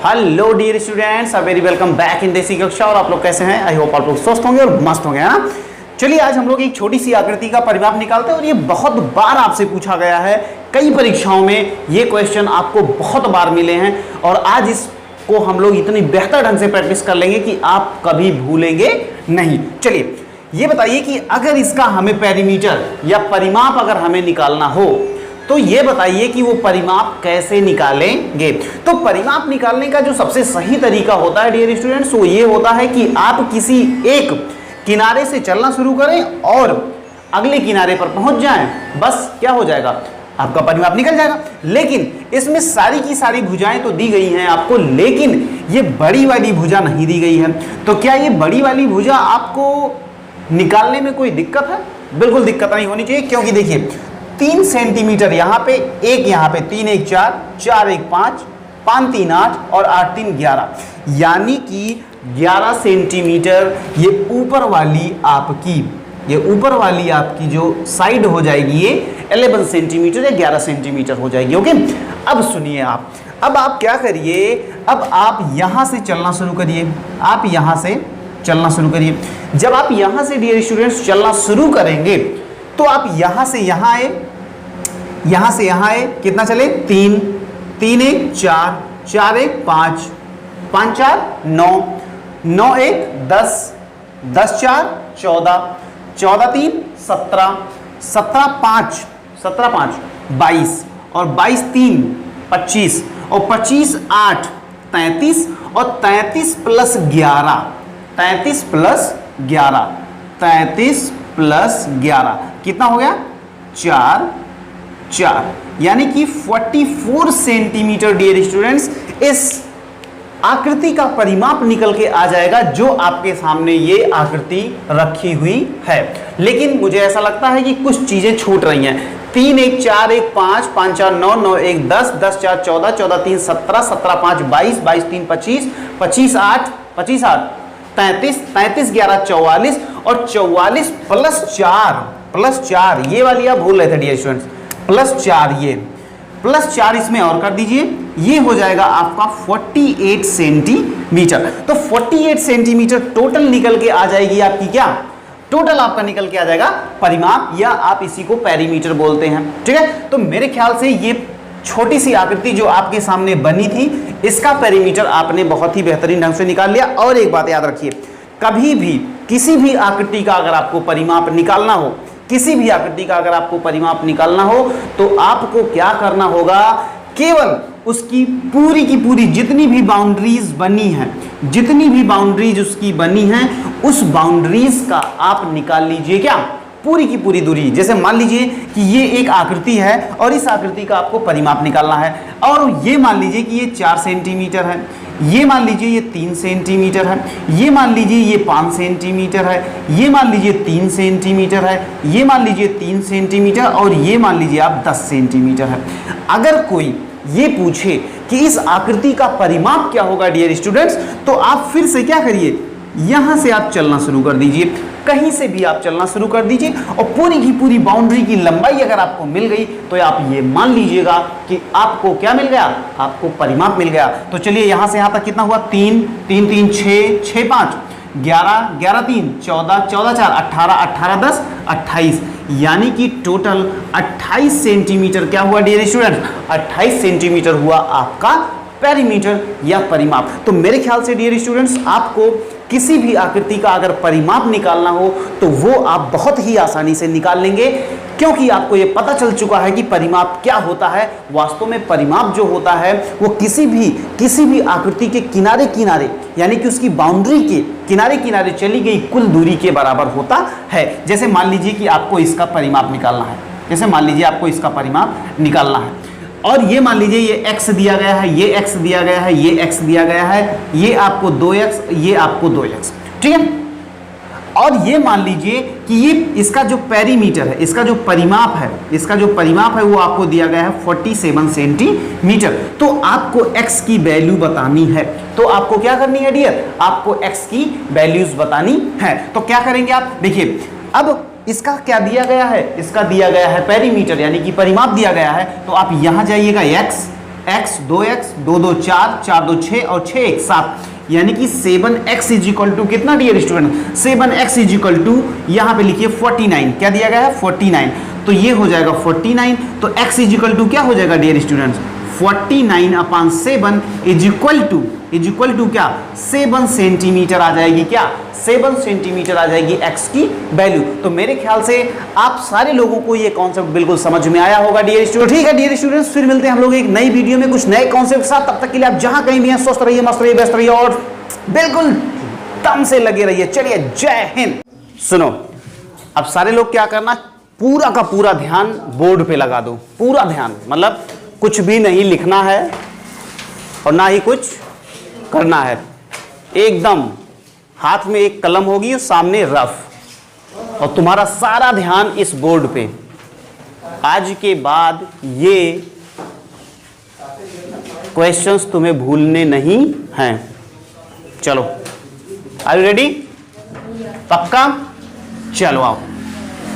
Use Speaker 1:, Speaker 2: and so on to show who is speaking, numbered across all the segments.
Speaker 1: Hello dear students, very welcome back in Desi Kaksha. और आप लोग कैसे हैं? आई होप आप लोग स्वस्थ होंगे और मस्त होंगे, है ना। चलिए आज हम लोग एक छोटी सी आकृति का परिमाप निकालते हैं और ये बहुत बार आपसे पूछा गया है, कई परीक्षाओं में ये क्वेश्चन आपको बहुत बार मिले हैं और आज इसको हम लोग इतनी बेहतर ढंग से प्रैक्टिस कर लेंगे कि आप कभी भूलेंगे नहीं। चलिए ये बताइए कि अगर इसका हमें पेरीमीटर या परिमाप अगर हमें निकालना हो तो ये बताइए कि वो परिमाप कैसे निकालेंगे। तो परिमाप निकालने का जो सबसे सही तरीका होता है डियर स्टूडेंट्स, वो ये होता है कि आप किसी एक किनारे से चलना शुरू करें और अगले किनारे पर पहुंच जाएं, बस क्या हो जाएगा, आपका परिमाप निकल जाएगा। लेकिन इसमें सारी की सारी भुजाएं तो दी गई हैं आपको, लेकिन ये बड़ी वाली भुजा नहीं दी गई है। तो क्या ये बड़ी वाली भुजा आपको निकालने में कोई दिक्कत है? बिल्कुल दिक्कत नहीं होनी चाहिए, क्योंकि देखिए 3 सेंटीमीटर यहाँ पे, एक यहाँ पे, 3 1 4, 4 1 5, 5 3 8 और 8 3 11, यानी कि 11 सेंटीमीटर ये ऊपर वाली आपकी जो साइड हो जाएगी ये 11 सेंटीमीटर या 11 सेंटीमीटर हो जाएगी। ओके, अब सुनिए अब आप क्या करिए, अब आप यहाँ से चलना शुरू करिए। आप यहाँ से चलना शुरू करिए। जब आप यहाँ से डियर स्टूडेंट्स चलना शुरू करेंगे तो आप यहाँ से यहाँ आए, यहाँ से यहाँ आए, कितना चले, 3 3 1 4, 4 1 5, 5 4 9, 9 1 10, 10 4 14, 14 3 17, 17 5, 17 5 22 और 22 3 25 और 25 8 33 और 33 प्लस 11, 33 प्लस 11, 33 प्लस 11 कितना हो गया, 4 4, यानी कि 44 सेंटीमीटर डियर स्टूडेंट्स इस आकृति का परिमाप निकल के आ जाएगा, जो आपके सामने ये आकृति रखी हुई है। लेकिन मुझे ऐसा लगता है कि कुछ चीजें छूट रही हैं। 3 1 4 1 5, 5 4 9, 9 1 10, 10 4 14, 14 3 17, 17 5 22, 22 3 25, 25 8, 25 8 33, 33 11 44 और 44 प्लस 4 ये वाली आप भूल रहे थे डियर स्टूडेंट्स, प्लस 4 ये प्लस 4 इसमें और कर दीजिए, ये हो जाएगा आपका 48 सेंटीमीटर। तो 48 सेंटीमीटर टोटल निकल के आ जाएगी आपकी, क्या टोटल आपका निकल के आ जाएगा परिमाप, या आप इसी को पेरीमीटर बोलते हैं। ठीक है, तो मेरे ख्याल से ये छोटी सी आकृति जो आपके सामने बनी थी, इसका पेरीमीटर आपने बहुत ही बेहतरीन ढंग से निकाल लिया। और एक बात याद रखिए, कभी भी किसी भी आकृति का अगर आपको परिमाप निकालना हो, किसी भी आकृति का अगर आपको परिमाप निकालना हो तो आपको क्या करना होगा, केवल उसकी पूरी की पूरी जितनी भी बाउंड्रीज बनी हैं, जितनी भी बाउंड्रीज उसकी बनी हैं, उस बाउंड्रीज का आप निकाल लीजिए, क्या पूरी की पूरी दूरी। जैसे मान लीजिए कि ये एक आकृति है और इस आकृति का आपको परिमाप निकालना है, और ये मान लीजिए कि ये 4 सेंटीमीटर है, ये मान लीजिए ये 3 सेंटीमीटर है, ये मान लीजिए ये 5 सेंटीमीटर है, ये मान लीजिए 3 सेंटीमीटर है, ये मान लीजिए 3 सेंटीमीटर और ये मान लीजिए आप 10 सेंटीमीटर है। अगर कोई ये पूछे कि इस आकृति का परिमाप क्या होगा डियर स्टूडेंट्स, तो आप फिर से क्या करिए, यहां से आप चलना शुरू कर दीजिए, कहीं से भी आप चलना शुरू कर दीजिए और पूरी की पूरी बाउंड्री की लंबाई अगर आपको मिल गई तो आप ये मान लीजिएगा कि आपको क्या मिल गया, आपको परिमाप मिल गया। तो चलिए यहां से यहां तक कितना हुआ, 3 3 3 6 6 5 11 11 3 14 14 4 18 18 10 28, यानी कि टोटल 28 सेंटीमीटर क्या हुआ डियर स्टूडेंट, 28 सेंटीमीटर हुआ आपका पेरीमीटर या परिमाप। तो मेरे ख्याल से डियर स्टूडेंट्स, आपको किसी भी आकृति का अगर परिमाप निकालना हो तो वो आप बहुत ही आसानी से निकाल लेंगे, क्योंकि आपको ये पता चल चुका है कि परिमाप क्या होता है। वास्तव में परिमाप जो होता है वो किसी भी आकृति के किनारे किनारे, यानी कि उसकी बाउंड्री के किनारे किनारे चली गई कुल दूरी के बराबर होता है। जैसे मान लीजिए कि आपको इसका परिमाप निकालना है, जैसे मान लीजिए आपको इसका परिमाप निकालना है, और ये मान लीजिए ये x दिया गया है, ये x दिया गया है, ये x दिया गया है, ये आपको 2x, ये आपको 2x, ठीक है। और ये मान लीजिए कि ये इसका जो पेरीमीटर है, इसका जो परिमाप है वो आपको दिया गया है 47 सेंटीमीटर। तो आपको x की वैल्यू बतानी है, तो आपको क्या करनी है डियर, आपको x की वैल्यूज बतानी है। तो क्या करेंगे आप, देखिए अब इसका क्या दिया गया है, इसका दिया गया है पेरीमीटर यानी कि परिमाप दिया गया है, तो आप यहां जाइएगा x x 2x 2 2 4 4 2 6 और 6 1 7, यानी कि 7x इज इक्वल टू कितना dear student, 7x is equal to यहाँ पे लिखिए 49, क्या दिया गया है 49, तो ये हो जाएगा 49, तो x इज इक्वल टू क्या हो जाएगा dear students 49/7 is equal to क्या 7 सेंटीमीटर आ जाएगी, क्या 7 सेंटीमीटर आ जाएगी x की वैल्यू। तो मेरे ख्याल से आप सारे लोगों को ये कॉन्सेप्ट बिल्कुल समझ में आया होगा डियर स्टूडेंट। ठीक है डियर स्टूडेंट्स, फिर मिलते हैं हम लोग एक नई वीडियो में कुछ नए कॉन्सेप्ट के साथ। तब तक के लिए आप जहां कहीं भी हैं स्वस्थ रहिए, मस्त रहिए, व्यस्त रहिए और बिल्कुल दम से लगे रहिए। चलिए जय हिंद। सुनो, अब सारे लोग क्या करना, पूरा का पूरा ध्यान बोर्ड पे लगा दो, पूरा ध्यान, मतलब कुछ भी नहीं लिखना है और ना ही कुछ करना है, एकदम हाथ में एक कलम होगी और सामने रफ, और तुम्हारा सारा ध्यान इस बोर्ड पे। आज के बाद ये क्वेश्चंस तुम्हें भूलने नहीं हैं। चलो, आर यू रेडी? पक्का? चलो आओ।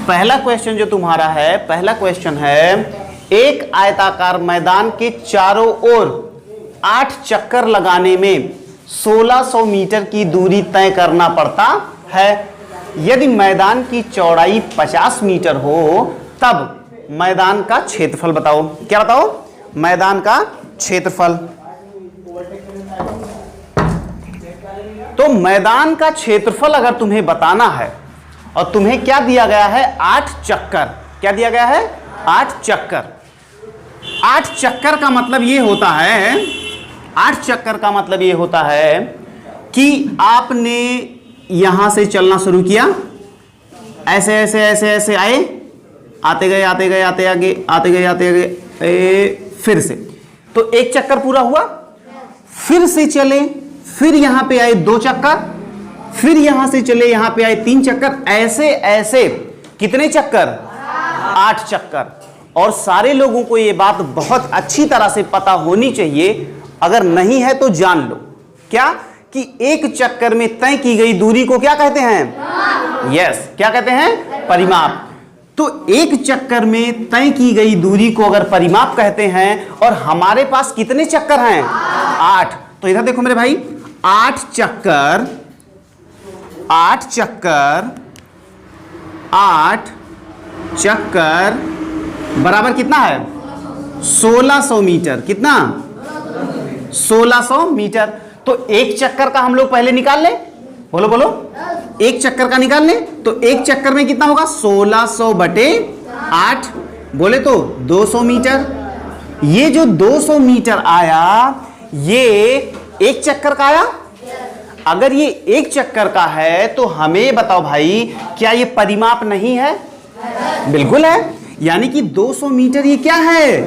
Speaker 1: पहला क्वेश्चन जो तुम्हारा है, पहला क्वेश्चन है, एक आयताकार मैदान के चारों ओर 8 चक्कर लगाने में 1600 मीटर की दूरी तय करना पड़ता है। यदि मैदान की चौड़ाई 50 मीटर हो तब मैदान का क्षेत्रफल बताओ। क्या बताओ? मैदान का क्षेत्रफल। तो मैदान का क्षेत्रफल अगर तुम्हें बताना है और तुम्हें क्या दिया गया है 8 चक्कर, क्या दिया गया है 8 चक्कर। 8 चक्कर का मतलब ये होता है, 8 चक्कर का मतलब ये होता है कि आपने यहां से चलना शुरू किया, ऐसे ऐसे ऐसे ऐसे आए, आते गए आते गए आते आगे आते गए आते गए, फिर से तो एक चक्कर पूरा हुआ, फिर से चले, फिर यहां पे आए 2 चक्कर, फिर यहां से चले यहां पे आए 3 चक्कर, ऐसे ऐसे कितने चक्कर 8 चक्कर। और सारे लोगों को ये बात बहुत अच्छी तरह से पता होनी चाहिए, अगर नहीं है तो जान लो क्या, कि एक चक्कर में तय की गई दूरी को क्या कहते हैं? यस, क्या कहते हैं? परिमाप। तो एक चक्कर में तय की गई दूरी को अगर परिमाप कहते हैं, और हमारे पास कितने चक्कर हैं? 8। तो इधर देखो मेरे भाई, 8 चक्कर 8 चक्कर 8 चक्कर बराबर कितना है? 1600 मीटर। कितना? 1600 मीटर। तो एक चक्कर का हम लोग पहले निकाल लें, बोलो बोलो, एक चक्कर का निकाल लें। तो एक चक्कर में कितना होगा? 1600/8, बोले तो 200 मीटर। ये जो 200 मीटर आया, ये एक चक्कर का आया। अगर ये एक चक्कर का है तो हमें बताओ भाई, क्या ये परिमाप नहीं है? बिल्कुल है। यानी कि 200 मीटर ये क्या है?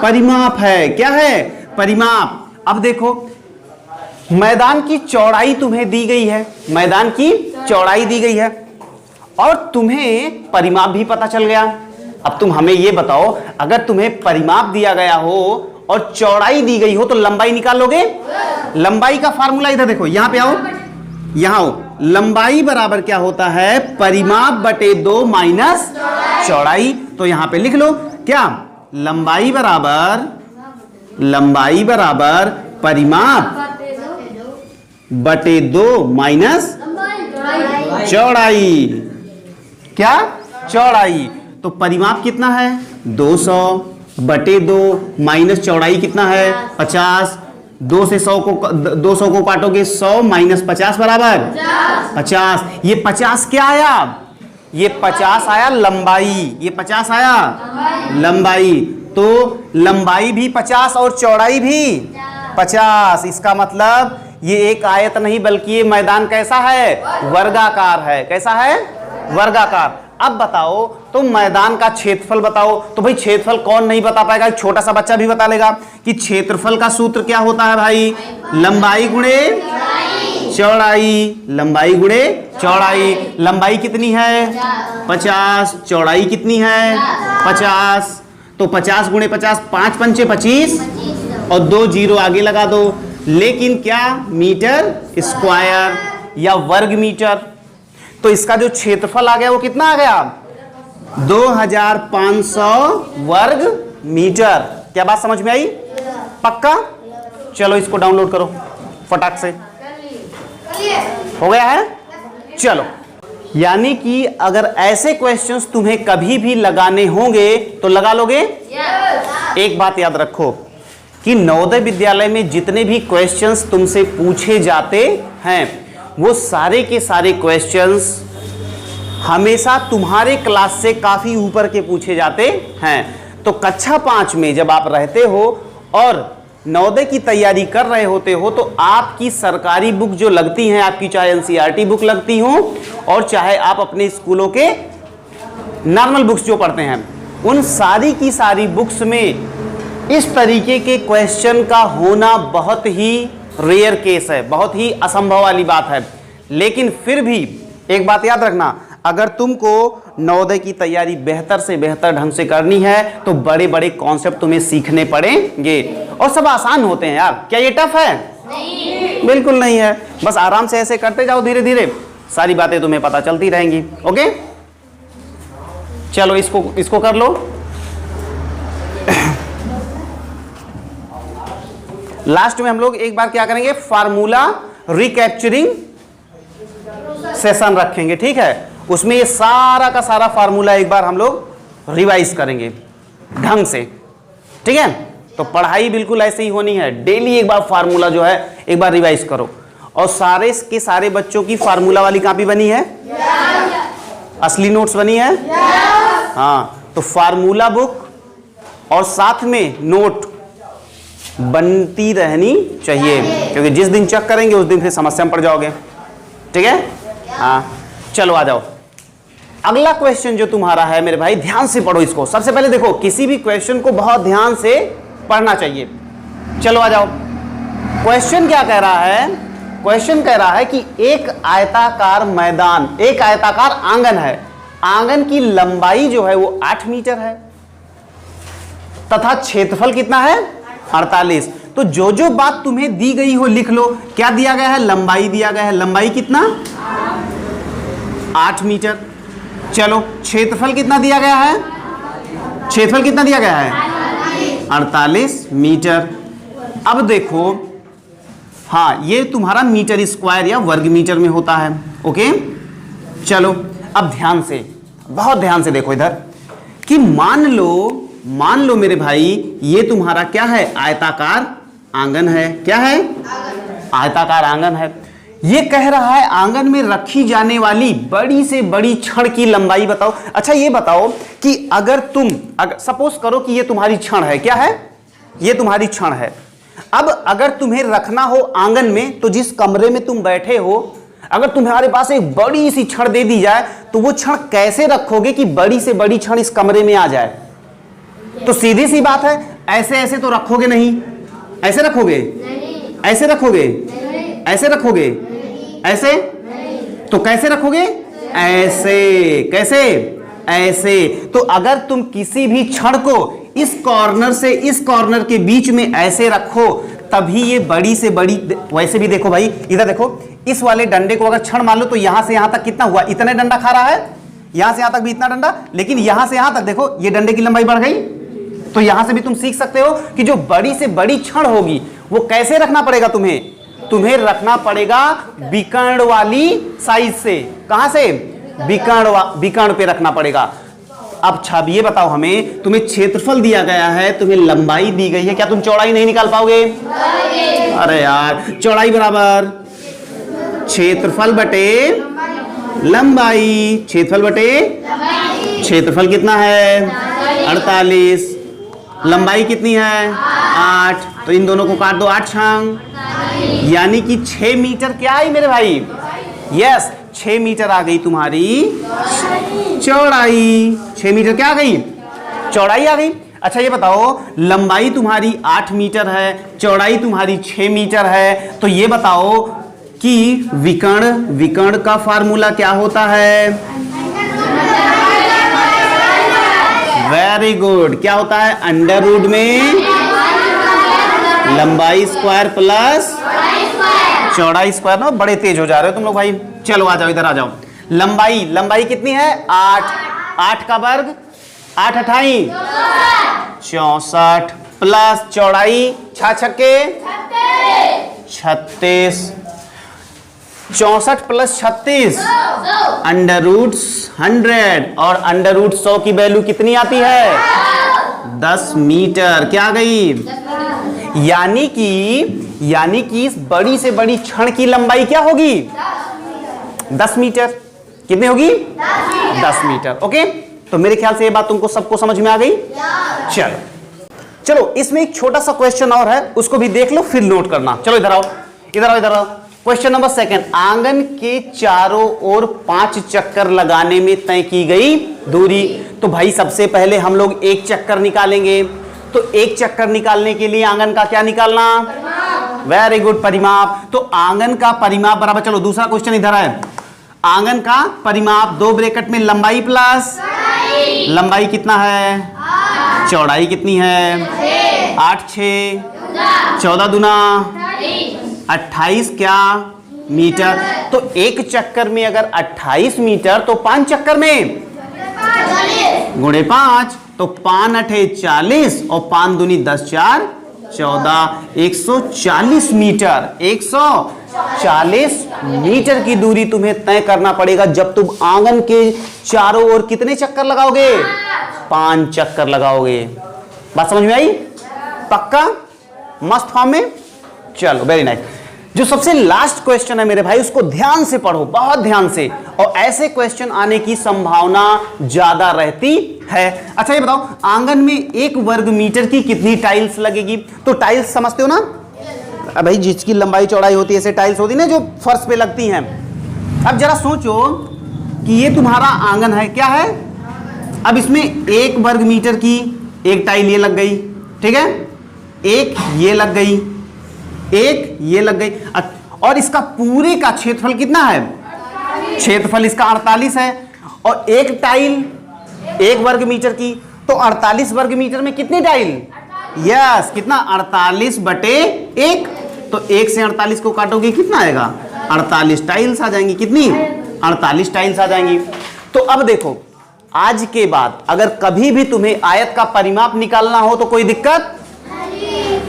Speaker 1: परिमाप है। क्या है? परिमाप। अब देखो, मैदान की चौड़ाई तुम्हें दी गई है, मैदान की चौड़ाई दी गई है, और तुम्हें परिमाप भी पता चल गया। अब तुम हमें ये बताओ, अगर तुम्हें परिमाप दिया गया हो और चौड़ाई दी गई हो तो लंबाई निकाल लोगे? लंबाई का फार्मूला इधर देखो, यहां पे आओ, यहां आओ। लंबाई बराबर क्या होता है? परिमाप बटे 2 माइनस चौड़ाई। तो यहां पे लिख लो क्या? लंबाई बराबर परिमाप बटे 2 माइनस चौड़ाई। क्या? चौड़ाई। तो परिमाप कितना है? 200 बटे 2 माइनस चौड़ाई कितना है? 50। 200 को काटोगे 100 माइनस 50 बराबर 50। ये 50 क्या आया? ये 50 आया लंबाई। ये 50 आया लंबाई। तो लंबाई भी 50 और चौड़ाई भी 50। इसका मतलब ये एक आयत नहीं बल्कि ये मैदान कैसा है? वर्गाकार है। कैसा है? वर्गाकार। अब बताओ, तो मैदान का क्षेत्रफल बताओ। तो भाई क्षेत्रफल कौन नहीं बता पाएगा? एक छोटा सा बच्चा भी बता लेगा कि क्षेत्रफल का सूत्र क्या होता है भाई? लंबाई गुणे चौड़ाई। लंबाई गुणे चौड़ाई। लंबाई कितनी है? 50। चौड़ाई कितनी है? 50। तो 50 गुणे 50, 5 पंचे 25 और 2 जीरो आगे लगा दो। लेकिन क्या? मीटर स्क्वायर या वर्ग मीटर। तो इसका जो क्षेत्रफल आ गया वो कितना आ गया? 2500 वर्ग मीटर। क्या बात समझ में आई? पक्का? चलो इसको डाउनलोड करो फटाक से। हो गया है? चलो, यानी कि अगर ऐसे क्वेश्चंस तुम्हें कभी भी लगाने होंगे तो लगा लोगे? एक बात याद रखो कि नवोदय विद्यालय में जितने भी क्वेश्चंस तुमसे पूछे जाते हैं वो सारे के सारे क्वेश्चंस हमेशा तुम्हारे क्लास से काफी ऊपर के पूछे जाते हैं। तो कक्षा 5 में जब आप रहते हो और नवोदय की तैयारी कर रहे होते हो तो आपकी सरकारी बुक जो लगती हैं, आपकी चाहे एनसीईआरटी बुक लगती हो और चाहे आप अपने स्कूलों के नॉर्मल बुक्स जो पढ़ते हैं, उन सारी की सारी बुक्स में इस तरीके के क्वेश्चन का होना बहुत ही रेयर केस है, बहुत ही असंभव वाली बात है। लेकिन फिर भी एक बात याद रखना, अगर तुमको नवोदय की तैयारी बेहतर से बेहतर ढंग से करनी है तो बड़े बड़े कॉन्सेप्ट तुम्हें सीखने पड़ेंगे और सब आसान होते हैं यार। क्या ये टफ है? नहीं, बिल्कुल नहीं है। बस आराम से ऐसे करते जाओ, धीरे धीरे सारी बातें तुम्हें पता चलती रहेंगी। ओके, चलो इसको कर लो। लास्ट में हम लोग एक बार क्या करेंगे, फार्मूला रिकैप्चरिंग सेशन रखेंगे, ठीक है? उसमें ये सारा का सारा फार्मूला एक बार हम लोग रिवाइज करेंगे ढंग से, ठीक है? तो पढ़ाई बिल्कुल ऐसे ही होनी है, डेली एक बार फार्मूला जो है एक बार रिवाइज करो। और सारे के सारे बच्चों की फार्मूला वाली कॉपी बनी है? असली नोट्स बनी है? हाँ, तो फार्मूला बुक और साथ में नोट बनती रहनी चाहिए, क्योंकि जिस दिन चेक करेंगे उस दिन फिर समस्या में पड़ जाओगे, ठीक है? हाँ, चलो आ जाओ। अगला क्वेश्चन जो तुम्हारा है मेरे भाई, ध्यान से पढ़ो इसको। सबसे पहले देखो, किसी भी क्वेश्चन को बहुत ध्यान से पढ़ना चाहिए। चलो आ जाओ। क्वेश्चन क्या कह रहा है? क्वेश्चन कह रहा है कि एक आयताकार मैदान, एक आयताकार आंगन है, आंगन की लंबाई जो है वो 8 मीटर है तथा क्षेत्रफल कितना है? 48। तो जो जो बात तुम्हें दी गई हो लिख लो। क्या दिया गया है? लंबाई दिया गया है। लंबाई कितना? 8 मीटर। चलो, क्षेत्रफल कितना दिया गया है? क्षेत्रफल कितना दिया गया है? 48 मीटर। अब देखो, हाँ, ये तुम्हारा मीटर स्क्वायर या वर्ग मीटर में होता है। ओके, चलो अब ध्यान से, बहुत ध्यान से देखो इधर कि मान लो मेरे भाई, ये तुम्हारा क्या है? आयताकार आंगन है। क्या है? आयताकार आंगन है। ये कह रहा है आंगन में रखी जाने वाली बड़ी से बड़ी छड़ की लंबाई बताओ। अच्छा ये बताओ कि अगर सपोज करो कि ये तुम्हारी छड़ है। क्या है? ये तुम्हारी छड़ है। अब अगर तुम्हें रखना हो आंगन में, तो जिस कमरे में तुम बैठे हो, अगर तुम्हारे पास एक बड़ी सी छड़ दे दी जाए तो वो छड़ कैसे रखोगे कि बड़ी से बड़ी छड़ इस कमरे में आ जाए? तो सीधी सी बात है, ऐसे ऐसे तो रखोगे नहीं। ऐसे रखोगे? ऐसे रखोगे? ऐसे रखोगे? ऐसे? तो कैसे रखोगे? ऐसे। कैसे? ऐसे। तो अगर तुम किसी भी छड़ को इस कॉर्नर से इस कॉर्नर के बीच में ऐसे रखो, तभी ये बड़ी से बड़ी। वैसे भी देखो भाई, इधर देखो, इस वाले डंडे को अगर छड़ मान लो तो यहां से यहां तक कितना हुआ? इतने डंडा खा रहा है, यहां से यहां तक भी इतना डंडा, लेकिन यहां से यहां तक देखो ये डंडे की लंबाई बढ़ गई। तो यहां से भी तुम सीख सकते हो कि जो बड़ी से बड़ी छड़ होगी वो कैसे रखना पड़ेगा तुम्हें रखना पड़ेगा विकर्ण वाली साइज से। कहां से? विकर्ण पे रखना पड़ेगा। अब छब ये बताओ हमें, तुम्हें क्षेत्रफल दिया गया है, तुम्हें लंबाई दी गई है, क्या तुम चौड़ाई नहीं निकाल पाओगे? अरे यार, चौड़ाई बराबर क्षेत्रफल बटे लंबाई। क्षेत्रफल बटे क्षेत्रफल कितना है? 48। लंबाई कितनी है? 8। तो इन दोनों को काट दो, 8 छंग, यानी कि 6 मीटर क्या आई मेरे भाई? यस, 6 मीटर आ गई तुम्हारी चौड़ाई। 6 मीटर क्या आ गई? चौड़ाई आ गई। अच्छा ये बताओ, लंबाई तुम्हारी 8 मीटर है, चौड़ाई तुम्हारी 6 मीटर है, तो ये बताओ कि विकर्ण का फार्मूला क्या होता है? Very good. क्या होता है? अंडर रूट में लंबाई स्क्वायर प्लस चौड़ाई स्क्वायर। ना बड़े तेज हो जा रहे हो तुम लोग भाई। चलो आ जाओ, इधर आ जाओ। लंबाई कितनी है? 8। 8 का वर्ग 8 अठाई 64। प्लस चौड़ाई 6 छक्के 36, 64 प्लस 36 अंडर रूट 100 और अंडर रूट 100 की वैल्यू कितनी आती है 10 मीटर। क्या आ गई? यानी कि इस बड़ी से बड़ी छड़ की लंबाई क्या होगी 10 मीटर। कितनी होगी 10 मीटर। ओके, तो मेरे ख्याल से ये बात तुमको सबको समझ में आ गई। चलो इसमें एक छोटा सा क्वेश्चन और है, उसको भी देख लो फिर नोट करना। चलो इधर आओ, इधर आओ, इधर आओ। क्वेश्चन नंबर 2, आंगन के चारों ओर 5 चक्कर लगाने में तय की गई दूरी। तो भाई सबसे पहले हम लोग एक चक्कर निकालेंगे। तो एक चक्कर निकालने के लिए आंगन का क्या निकालना? वेरी गुड, परिमाप। तो आंगन का परिमाप बराबर, चलो दूसरा क्वेश्चन इधर है। आंगन का परिमाप 2 ब्रैकेट में लंबाई प्लस लंबाई कितना है, चौड़ाई कितनी है 8 6 14 दूना 28 क्या मीटर। तो एक चक्कर में अगर 28 मीटर तो 5 चक्कर में गुणे 5, तो 5 8 40 और 5 दूनी 10 4 14, 140 मीटर। 140 मीटर की दूरी तुम्हें तय करना पड़ेगा जब तुम आंगन के चारों ओर कितने चक्कर लगाओगे? 5 चक्कर लगाओगे। बात समझ में आई? पक्का? मस्त फॉर्म में? चलो वेरी नाइस। जो सबसे लास्ट क्वेश्चन है मेरे भाई, उसको ध्यान से पढ़ो, बहुत ध्यान से, और ऐसे क्वेश्चन आने की संभावना ज्यादा रहती है। अच्छा ये बताओ, आंगन में 1 वर्ग मीटर की कितनी टाइल्स लगेगी? तो टाइल्स समझते हो ना भाई, जिसकी लंबाई चौड़ाई होती है, ऐसे टाइल्स होती है ना जो फर्श पे लगती हैं। अब जरा सोचो कि ये तुम्हारा आंगन है, क्या है? अब इसमें 1 वर्ग मीटर की एक टाइल ये लग गई, ठीक है, एक ये लग गई, एक ये लग गई, और इसका पूरे का क्षेत्रफल कितना है? क्षेत्रफल इसका 48 है। और एक टाइल 1 वर्ग मीटर की, तो 48 वर्ग मीटर में कितनी टाइल? यस, कितना? 48 बटे 1। तो 1 से 48 को काटोगे कितना आएगा? 48 टाइल्स आ जाएंगी। कितनी? 48 टाइल्स आ जाएंगी। तो अब देखो, आज के बाद अगर कभी भी तुम्हें आयत का परिमाप निकालना हो तो कोई दिक्कत नहीं।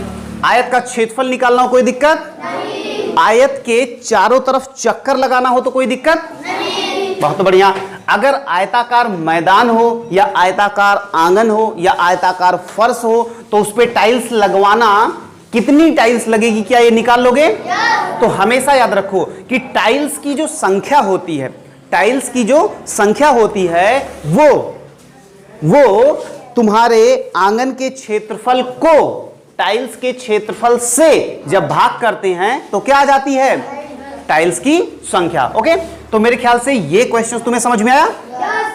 Speaker 1: आयत का क्षेत्रफल निकालना हो कोई दिक्कत नहीं। आयत के चारों तरफ चक्कर लगाना हो तो कोई दिक्कत नहीं। बहुत बढ़िया। अगर आयताकार मैदान हो या आयताकार आंगन हो या आयताकार फर्श हो तो उस पर टाइल्स लगवाना, कितनी टाइल्स लगेगी क्या ये निकाल लोगे? तो हमेशा याद रखो कि टाइल्स की जो संख्या होती है, टाइल्स की जो संख्या होती है वो तुम्हारे आंगन के क्षेत्रफल को टाइल्स के क्षेत्रफल से जब भाग करते हैं तो क्या आ जाती है? टाइल्स की संख्या। ओके, तो मेरे ख्याल से ये क्वेश्चन तुम्हें समझ में आया?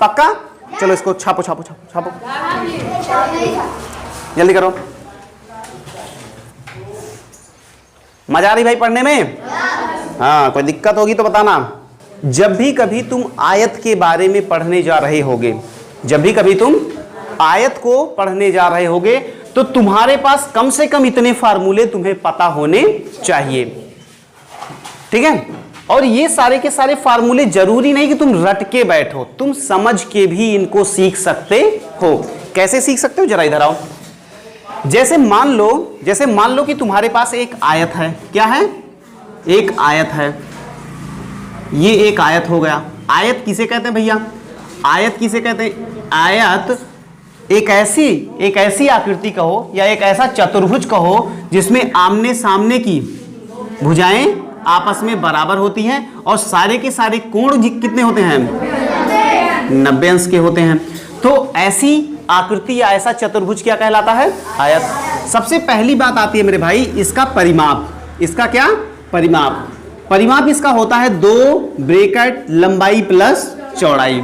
Speaker 1: पक्का? चलो इसको छापो छापो छापो छापो, जल्दी करो। मजा आ रही भाई पढ़ने में? हाँ, कोई दिक्कत होगी तो बताना। जब भी कभी तुम आयत के बारे में पढ़ने जा रहे होगे, जब भी कभी तुम आयत को पढ़ने जा रहे होगे तो तुम्हारे पास कम से कम इतने फार्मूले तुम्हें पता होने चाहिए, ठीक है? और ये सारे के सारे फार्मूले जरूरी नहीं कि तुम रट के बैठो, तुम समझ के भी इनको सीख सकते हो। कैसे सीख सकते हो? जरा इधर आओ। जैसे मान लो कि तुम्हारे पास एक आयत है। क्या है? एक आयत है। ये एक आयत हो गया। आयत किसे कहते हैं भैया? आयत किसे कहते हैं? आयत एक ऐसी आकृति कहो या एक ऐसा चतुर्भुज कहो जिसमें आमने सामने की भुजाएं आपस में बराबर होती हैं और सारे के सारे कोण कितने होते हैं? 90 अंश के होते हैं। तो ऐसी आकृति या ऐसा चतुर्भुज क्या कहलाता है? आयत। सबसे पहली बात आती है मेरे भाई इसका परिमाप। इसका क्या? परिमाप। परिमाप इसका होता है 2 ब्रैकेट लंबाई प्लस चौड़ाई।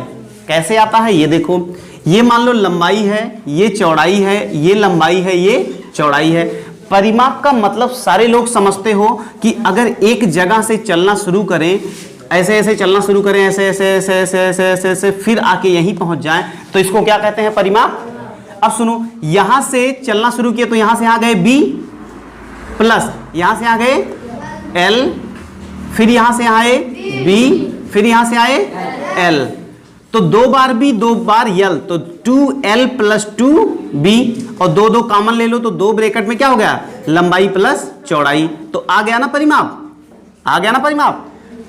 Speaker 1: कैसे आता है ये देखो, ये मान लो लंबाई है, ये चौड़ाई है, ये लंबाई है, ये चौड़ाई है। परिमाप का मतलब सारे लोग समझते हो कि अगर एक जगह से चलना शुरू करें, ऐसे ऐसे चलना शुरू करें, ऐसे ऐसे ऐसे ऐसे ऐसे ऐसे ऐसे फिर आके यहीं पहुंच जाएं, तो इसको क्या कहते हैं? परिमाप। अब सुनो, यहां से चलना शुरू किया तो यहां से आ गए B प्लस, यहां से आ गए L, फिर यहां से आए B, फिर यहां से आए L। तो 2 बार बी 2 बार यल, तो 2l प्लस 2b, और 2 2 कॉमन ले लो तो 2 ब्रैकेट में क्या हो गया, लंबाई प्लस चौड़ाई। तो आ गया ना परिमाप, आ गया ना परिमाप।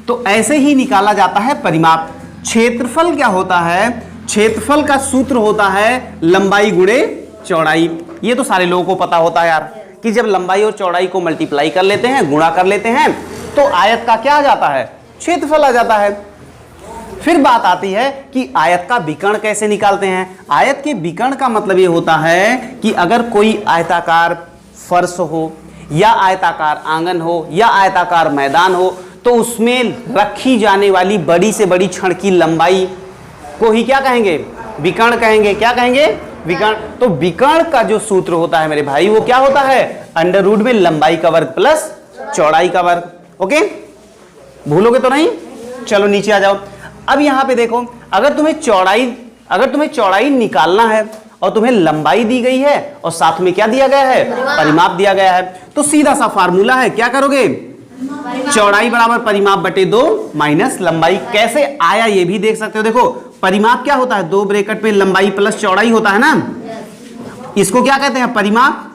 Speaker 1: तो ऐसे ही निकाला जाता है परिमाप। क्षेत्रफल क्या होता है, क्षेत्रफल का सूत्र होता है लंबाई गुणे चौड़ाई। ये तो सारे लोगों को पता होता है यार, कि जब लंबाई और चौड़ाई को मल्टीप्लाई कर लेते हैं, गुणा कर लेते हैं, तो आयत का क्या आ जाता है, क्षेत्रफल आ जाता है। फिर बात आती है कि आयत का विकर्ण कैसे निकालते हैं। आयत के विकर्ण का मतलब ये होता है कि अगर कोई आयताकार फर्श हो, या आयताकार आंगन हो, या आयताकार मैदान हो, तो उसमें रखी जाने वाली बड़ी से बड़ी छड़ की लंबाई को ही क्या कहेंगे, विकर्ण कहेंगे। क्या कहेंगे, विकर्ण। तो विकर्ण का जो सूत्र होता है मेरे भाई, वो क्या होता है, अंडर रूट में लंबाई का वर्ग प्लस चौड़ाई का वर्ग। ओके, भूलोगे तो नहीं। चलो नीचे आ जाओ। अब यहां पे देखो, अगर तुम्हें चौड़ाई निकालना है और तुम्हें लंबाई दी गई है और साथ में क्या दिया गया है, परिमाप दिया गया है, तो सीधा सा फार्मूला है, क्या करोगे, चौड़ाई बराबर परिमाप बटे 2 माइनस लंबाई। कैसे आया ये भी देख सकते हो। देखो परिमाप क्या होता है, 2 ब्रैकेट में लंबाई प्लस चौड़ाई होता है ना, इसको क्या कहते हैं, परिमाप।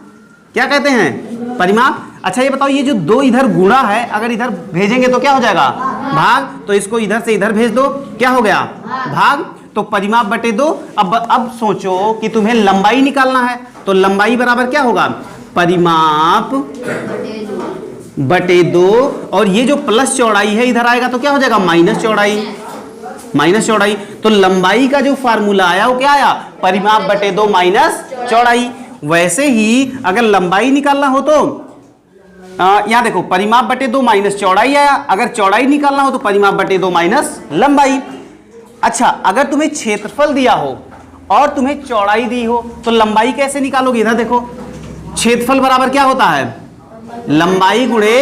Speaker 1: क्या कहते हैं, परिमाप। अच्छा ये बताओ, ये जो 2 इधर गुणा है, अगर इधर भेजेंगे तो क्या हो जाएगा, भाग। तो इसको इधर से इधर भेज दो, क्या हो गया, भाग। तो परिमाप बटे 2। अब सोचो कि तुम्हें लंबाई निकालना है, तो लंबाई बराबर क्या होगा, परिमाप बटे 2, और ये जो प्लस चौड़ाई है इधर आएगा तो क्या हो जाएगा, माइनस चौड़ाई, माइनस चौड़ाई। तो लंबाई का जो फार्मूला आया वो क्या आया, परिमाप बटे 2 माइनस चौड़ाई। वैसे ही अगर लंबाई निकालना हो तो यहां देखो, परिमाप बटे 2 माइनस चौड़ाई आया। अगर चौड़ाई निकालना हो तो परिमाप बटे 2 माइनस लंबाई। अच्छा, अगर तुम्हें क्षेत्रफल दिया हो और तुम्हें चौड़ाई दी हो तो लंबाई कैसे निकालोगे। इधर देखो, क्षेत्रफल बराबर क्या होता है, लंबाई गुणे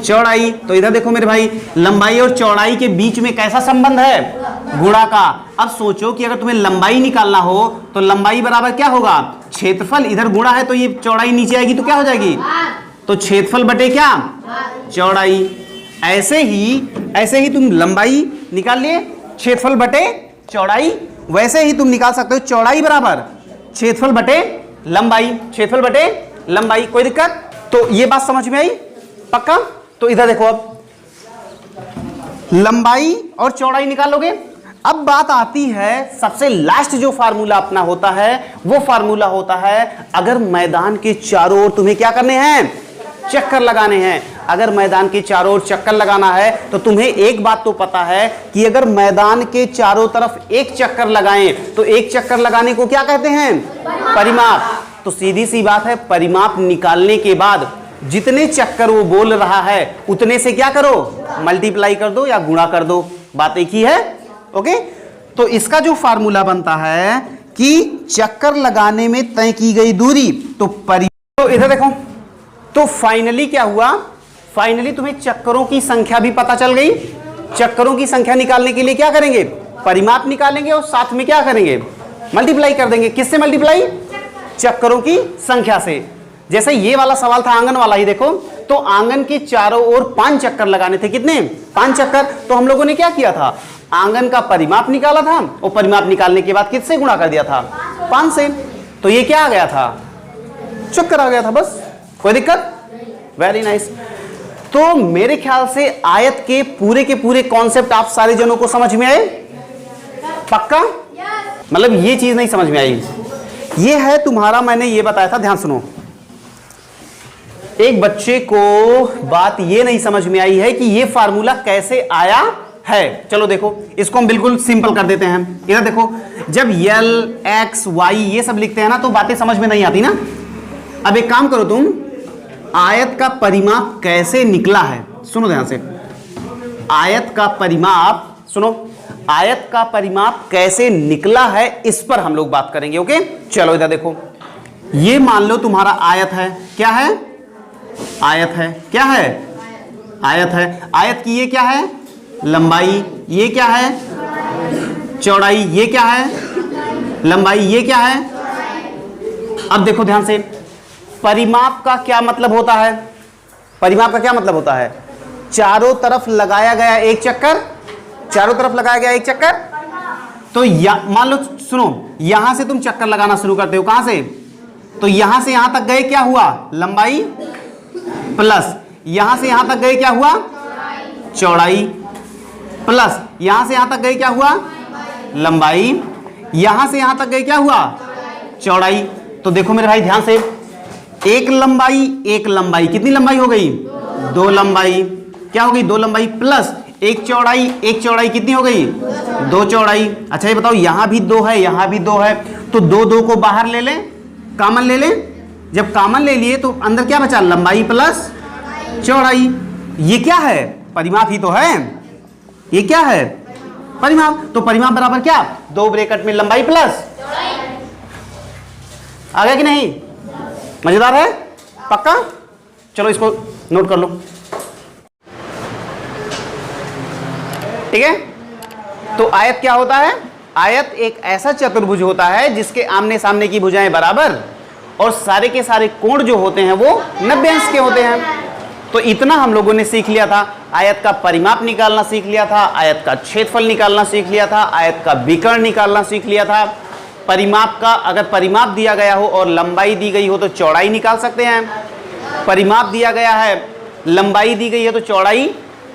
Speaker 1: चौड़ाई। तो इधर देखो मेरे भाई, लंबाई और चौड़ाई के बीच में कैसा संबंध है, गुणा का। अब सोचो कि अगर तुम्हें लंबाई निकालना हो तो लंबाई बराबर क्या होगा, क्षेत्रफल, इधर गुणा है तो ये चौड़ाई नीचे आएगी तो क्या हो जाएगी, तो क्षेत्रफल बटे क्या, चौड़ाई। ऐसे ही तुम लंबाई निकाल लिए, क्षेत्रफल बटे चौड़ाई। वैसे ही तुम निकाल सकते हो चौड़ाई बराबर क्षेत्रफल बटे लंबाई, क्षेत्रफल बटे लंबाई। कोई दिक्कत। तो ये बात समझ में आई, पक्का। तो इधर देखो, अब लंबाई और चौड़ाई निकालोगे। अब बात आती है सबसे लास्ट जो फार्मूला अपना होता है, वो फार्मूला होता है अगर मैदान के चारों ओर तुम्हें क्या करने हैं, चक्कर लगाने हैं। अगर मैदान के चारों ओर चक्कर लगाना है तो तुम्हें एक बात तो पता है कि अगर मैदान के चारों तरफ एक चक्कर लगाएं तो एक चक्कर लगाने को क्या कहते हैं, परिमाप। तो सीधी सी बात है, परिमाप निकालने के बाद जितने चक्कर वो बोल रहा है उतने से क्या करो, मल्टीप्लाई कर दो या गुणा कर दो। बात एक ही है। ओके, तो इसका जो फार्मूला बनता है कि चक्कर लगाने में तय की गई दूरी, तो इधर देखो, तो फाइनली क्या हुआ, फाइनली तुम्हें चक्करों की संख्या भी पता चल गई। चक्करों की संख्या निकालने के लिए क्या करेंगे, परिमाप निकालेंगे और साथ में क्या करेंगे, मल्टीप्लाई कर देंगे। किससे मल्टीप्लाई, चक्करों की संख्या से। जैसे ये वाला सवाल था आंगन वाला ही, देखो तो आंगन के चारों ओर 5 चक्कर लगाने थे। कितने, 5 चक्कर। तो हम लोगों ने क्या किया था, आंगन का परिमाप निकाला था और परिमाप निकालने के बाद किससे गुणा कर दिया था, 5 से। तो ये क्या आ गया था, चक्कर आ गया था, बस। कोई दिक्कत, वेरी नाइस। तो मेरे ख्याल से आयत के पूरे कॉन्सेप्ट आप सारे जनों को समझ में आए, पक्का। मतलब ये चीज नहीं समझ में आई, ये है तुम्हारा, मैंने ये बताया था, ध्यान सुनो। एक बच्चे को बात ये नहीं समझ में आई है कि ये फार्मूला कैसे आया है। चलो देखो, इसको हम बिल्कुल सिंपल कर देते हैं। इधर देखो, जब यल, एक्स, वाई ये सब लिखते हैं ना तो बातें समझ में नहीं आती ना। अब एक काम करो तुम, आयत का परिमाप कैसे निकला है सुनो ध्यान से। आयत का परिमाप सुनो, आयत का परिमाप कैसे निकला है इस पर हम लोग बात करेंगे। ओके, चलो इधर देखो, ये मान लो तुम्हारा आयत है। क्या है, आयत है। क्या है, आयत है। आयत की ये क्या है, लंबाई। ये क्या है, चौड़ाई। ये क्या है, लंबाई। ये क्या है। अब देखो ध्यान से, परिमाप का क्या मतलब होता है, परिमाप का क्या मतलब होता है, चारों तरफ लगाया गया एक चक्कर, चारों तरफ लगाया गया एक चक्कर। तो मान लो सुनो, यहां से तुम चक्कर लगाना शुरू करते हो, कहां से, तो यहां से यहां तक गए, क्या हुआ, लंबाई, प्लस यहां से यहां तक गए, क्या हुआ, चौड़ाई, प्लस यहां से यहां तक गए, क्या हुआ, लंबाई, यहां से यहां तक गए, क्या हुआ, चौड़ाई। तो देखो मेरे भाई ध्यान से, एक लंबाई कितनी लंबाई हो गई, 2 लंबाई, क्या हो गई, 2 लंबाई, प्लस एक चौड़ाई कितनी हो गई, 2 चौड़ाई। अच्छा ये बताओ, यहां भी 2 है, यहां भी 2 है, तो 2 को बाहर ले लें, कॉमन ले लें। जब कॉमन ले लिए तो अंदर क्या बचा, लंबाई प्लस चौड़ाई। ये क्या है, परिमाप ही तो है, ये क्या है, परिमाप। तो परिमाप बराबर क्या, 2 ब्रैकेट में लंबाई प्लस, आ गया कि नहीं, मजेदार है, पक्का। चलो इसको नोट कर लो, ठीक है। तो आयत क्या होता है, आयत एक ऐसा चतुर्भुज होता है जिसके आमने सामने की भुजाएं बराबर और सारे के सारे कोण जो होते हैं वो 90 अंश के होते हैं। तो इतना हम लोगों ने सीख लिया था, आयत का परिमाप निकालना सीख लिया था, आयत का क्षेत्रफल निकालना सीख लिया था, आयत का विकर्ण निकालना सीख लिया था। परिमाप का, अगर परिमाप दिया गया हो और लंबाई दी गई हो तो चौड़ाई निकाल सकते हैं। परिमाप दिया गया है, लंबाई दी गई है तो चौड़ाई,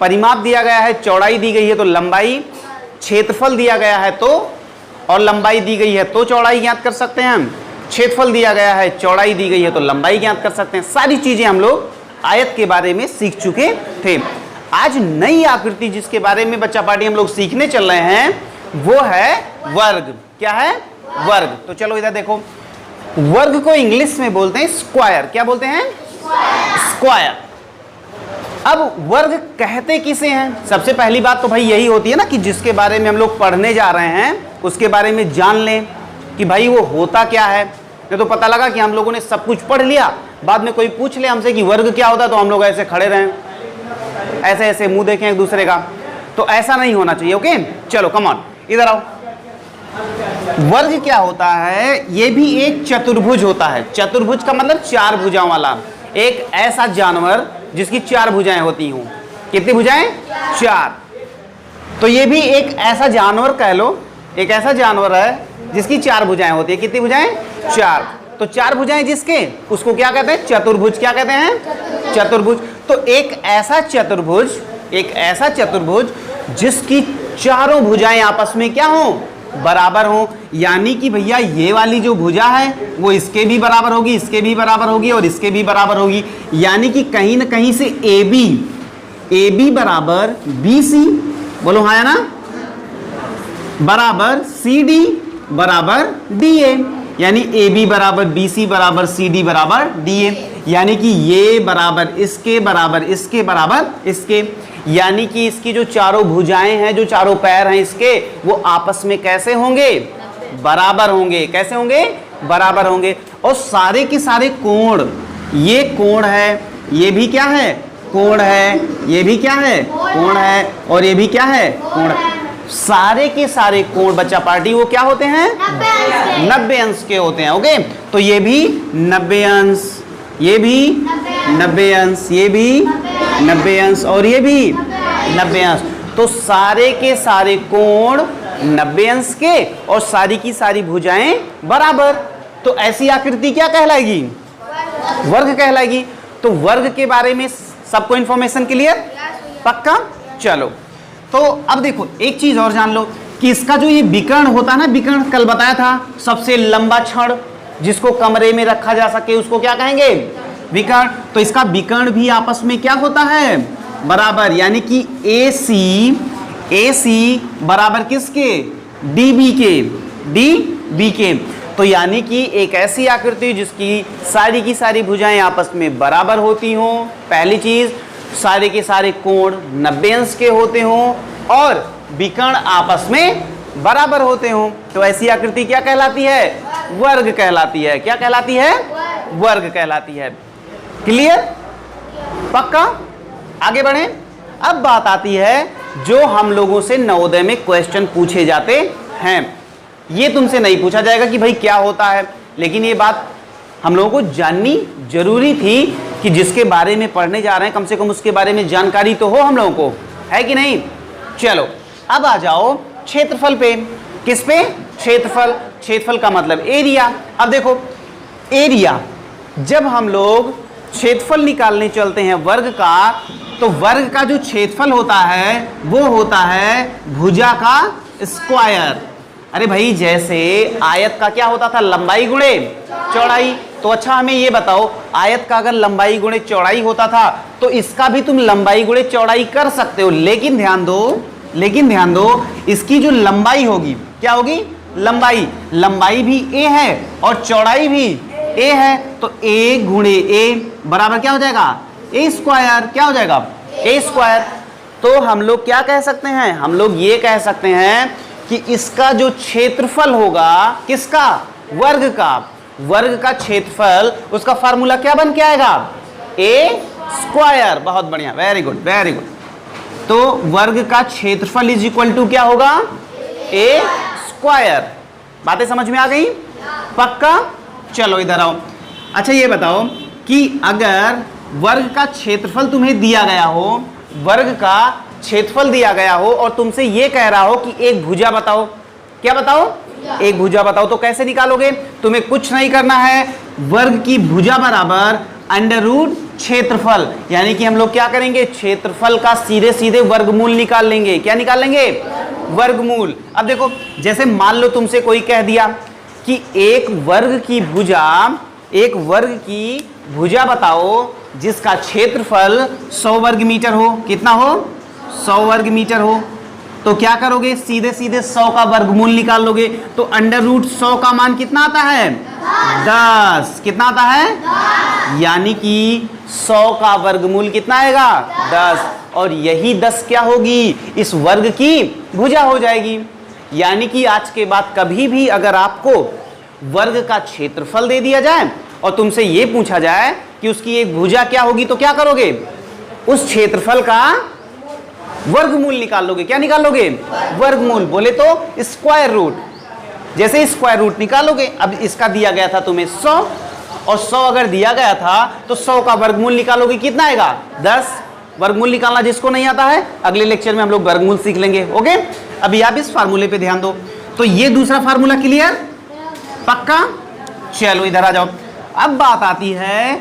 Speaker 1: परिमाप दिया गया है, चौड़ाई दी गई है तो लंबाई, क्षेत्रफल दिया गया है तो, और लंबाई दी गई है तो चौड़ाई ज्ञात कर सकते हैं हम। क्षेत्रफल दिया गया है, चौड़ाई दी गई है तो लंबाई ज्ञात कर सकते हैं। सारी चीजें हम लोग आयत के बारे में सीख चुके थे। आज नई आकृति जिसके बारे में बच्चा पार्टी हम लोग सीखने चल रहे हैं वो है वर्ग। क्या है, वर्ग। तो चलो इधर देखो, वर्ग को इंग्लिश में बोलते हैं स्क्वायर। क्या बोलते हैं, स्क्वायर। अब वर्ग कहते किसे हैं, सबसे पहली बात तो भाई यही होती है ना कि जिसके बारे में हम लोग पढ़ने जा रहे हैं उसके बारे में जान लें कि भाई वो होता क्या है। नहीं तो पता लगा कि हम लोगों ने सब कुछ पढ़ लिया, बाद में कोई पूछ ले हमसे कि वर्ग क्या होता है तो हम लोग ऐसे खड़े रहें, ऐसे ऐसे मुंह देखें एक दूसरे का। तो ऐसा नहीं होना चाहिए। ओके चलो कम ऑन, इधर आओ। वर्ग क्या होता है, ये भी एक चतुर्भुज होता है। चतुर्भुज का मतलब 4 भुजाओं वाला, एक ऐसा जानवर जिसकी 4 भुजाएं होती हूं। कितनी भुजाएं, 4। तो ये भी एक ऐसा जानवर कह लो, एक ऐसा जानवर है जिसकी 4 भुजाएं होती है। कितनी भुजाएं, 4। तो 4 भुजाएं जिसके, उसको क्या कहते हैं, चतुर्भुज। क्या कहते हैं, चतुर्भुज। तो एक ऐसा चतुर्भुज जिसकी चारों भुजाएं आपस में क्या हो, बराबर हो। यानी कि भैया ये वाली जो भुजा है वो इसके भी बराबर होगी, इसके भी बराबर होगी और इसके भी बराबर होगी। यानी कि कहीं ना कहीं से ए बी बराबर बी सी, बोलो हाँ या ना, बराबर सी डी बराबर डी ए। यानी ए बी बराबर बी सी बराबर सी डी बराबर डी ए। यानी कि ये बराबर इसके बराबर इसके बराबर इसके। यानी कि इसकी जो चारों भुजाएं हैं, जो चारों पैर हैं इसके, वो आपस में कैसे होंगे, बराबर होंगे। कैसे होंगे, बराबर होंगे। और सारे के सारे कोण, ये कोण है, ये भी क्या है, कोण है, ये भी क्या है, कोण है, और ये भी क्या है, कोण है। सारे के सारे कोण बच्चा पार्टी वो क्या होते हैं, 90 अंश के होते हैं। ओके, तो ये भी 90 अंश, ये भी 90 अंश, ये भी 90 अंश और ये भी 90 अंश। तो सारे के सारे कोण 90 अंश के और सारी की सारी भुजाएं बराबर। तो ऐसी आकृति क्या कहलाएगी, वर्ग कहलाएगी। तो वर्ग के बारे में सबको इंफॉर्मेशन क्लियर, पक्का। चलो तो अब देखो एक चीज और जान लो कि इसका जो ये विकर्ण होता है ना, विकर्ण कल बताया था, सबसे लंबा छड़ जिसको कमरे में रखा जा सके उसको क्या कहेंगे, विकर्ण। तो इसका विकर्ण भी आपस में क्या होता है, बराबर। यानी कि ए सी बराबर किसके, डी बी के। तो यानी कि एक ऐसी आकृति जिसकी सारी की सारी भुजाएं आपस में बराबर होती हों। पहली चीज, सारे के सारे कोण 90 अंश के होते हों और विकर्ण आपस में बराबर होते हों। तो ऐसी आकृति क्या कहलाती है, वर्ग कहलाती है। क्या कहलाती है, वर्ग कहलाती है। क्लियर, पक्का। आगे बढ़े। अब बात आती है जो हम लोगों से नवोदय में क्वेश्चन पूछे जाते हैं। ये तुमसे नहीं पूछा जाएगा कि भाई क्या होता है, लेकिन ये बात हम लोगों को जाननी जरूरी थी कि जिसके बारे में पढ़ने जा रहे हैं कम से कम उसके बारे में जानकारी तो हो हम लोगों को, है कि नहीं। चलो अब आ जाओ क्षेत्रफल पे। किस पे? क्षेत्रफल। क्षेत्रफल का मतलब एरिया। अब देखो एरिया, जब हम लोग क्षेत्रफल निकालने चलते हैं वर्ग का, तो वर्ग का जो क्षेत्रफल होता है वो होता है भुजा का स्क्वायर। अरे भाई जैसे आयत का क्या होता था? लंबाई गुणे चौड़ाई। तो अच्छा हमें ये बताओ, आयत का अगर लंबाई गुणे चौड़ाई होता था तो इसका भी तुम लंबाई गुणे चौड़ाई कर सकते हो, लेकिन ध्यान दो इसकी जो लंबाई होगी क्या होगी? लंबाई भी a है और चौड़ाई भी a है, तो a गुणे a बराबर क्या हो जाएगा? a square. क्या हो जाएगा? a square. तो हम लोग क्या कह सकते हैं? हम लोग ये कह सकते हैं कि इसका जो क्षेत्रफल होगा, किसका? वर्ग का क्षेत्रफल, उसका फार्मूला क्या बन के आएगा? a square. बहुत बढ़िया, वेरी गुड। तो वर्ग का क्षेत्रफल इज इक्वल टू क्या होगा? a square. बातें समझ में आ गई? पक्का? चलो इधर आओ। अच्छा ये बताओ कि अगर वर्ग का क्षेत्रफल तुम्हें दिया गया हो, वर्ग का क्षेत्रफल दिया गया हो और तुमसे ये कह रहा हो कि एक भुजा बताओ। क्या बताओ? एक भुजा बताओ। तो कैसे निकालोगे? तुम्हें कुछ नहीं करना है, वर्ग की भुजा बराबर अंडर रूट क्षेत्रफल, यानी कि हम लोग क्या करेंगे? क्षेत्रफल का सीधे वर्गमूल निकाल लेंगे। क्या निकाल लेंगे? वर्गमूल। अब देखो जैसे मान लो तुमसे कोई कह दिया कि एक वर्ग की भुजा बताओ जिसका क्षेत्रफल 100 वर्ग मीटर हो। कितना हो? 100 वर्ग मीटर हो। तो क्या करोगे? सीधे 100 का वर्गमूल निकाल लोगे। तो अंडर रूट 100 का मान कितना आता है? 10। कितना आता है? यानी कि 100 का वर्गमूल कितना आएगा? 10। और यही 10 क्या होगी? इस वर्ग की भुजा हो जाएगी। यानी कि आज के बाद कभी भी अगर आपको वर्ग का क्षेत्रफल दे दिया जाए और तुमसे यह पूछा जाए कि उसकी एक भुजा क्या होगी, तो क्या करोगे? उस क्षेत्रफल का वर्गमूल निकाल लोगे। क्या निकाल लोगे? वर्गमूल। बोले तो स्क्वायर रूट। जैसे स्क्वायर रूट निकालोगे, अब इसका दिया गया था तुम्हें 100 और 100 अगर दिया गया था तो 100 का वर्गमूल निकालोगे, कितना आएगा? 10। वर्गमूल निकालना जिसको नहीं आता है, अगले लेक्चर में हम लोग वर्गमूल सीख लेंगे। ओके, अभी आप इस फार्मूले पे ध्यान दो। तो ये दूसरा फार्मूला क्लियर? पक्का? चलो इधर आ जाओ। अब बात आती है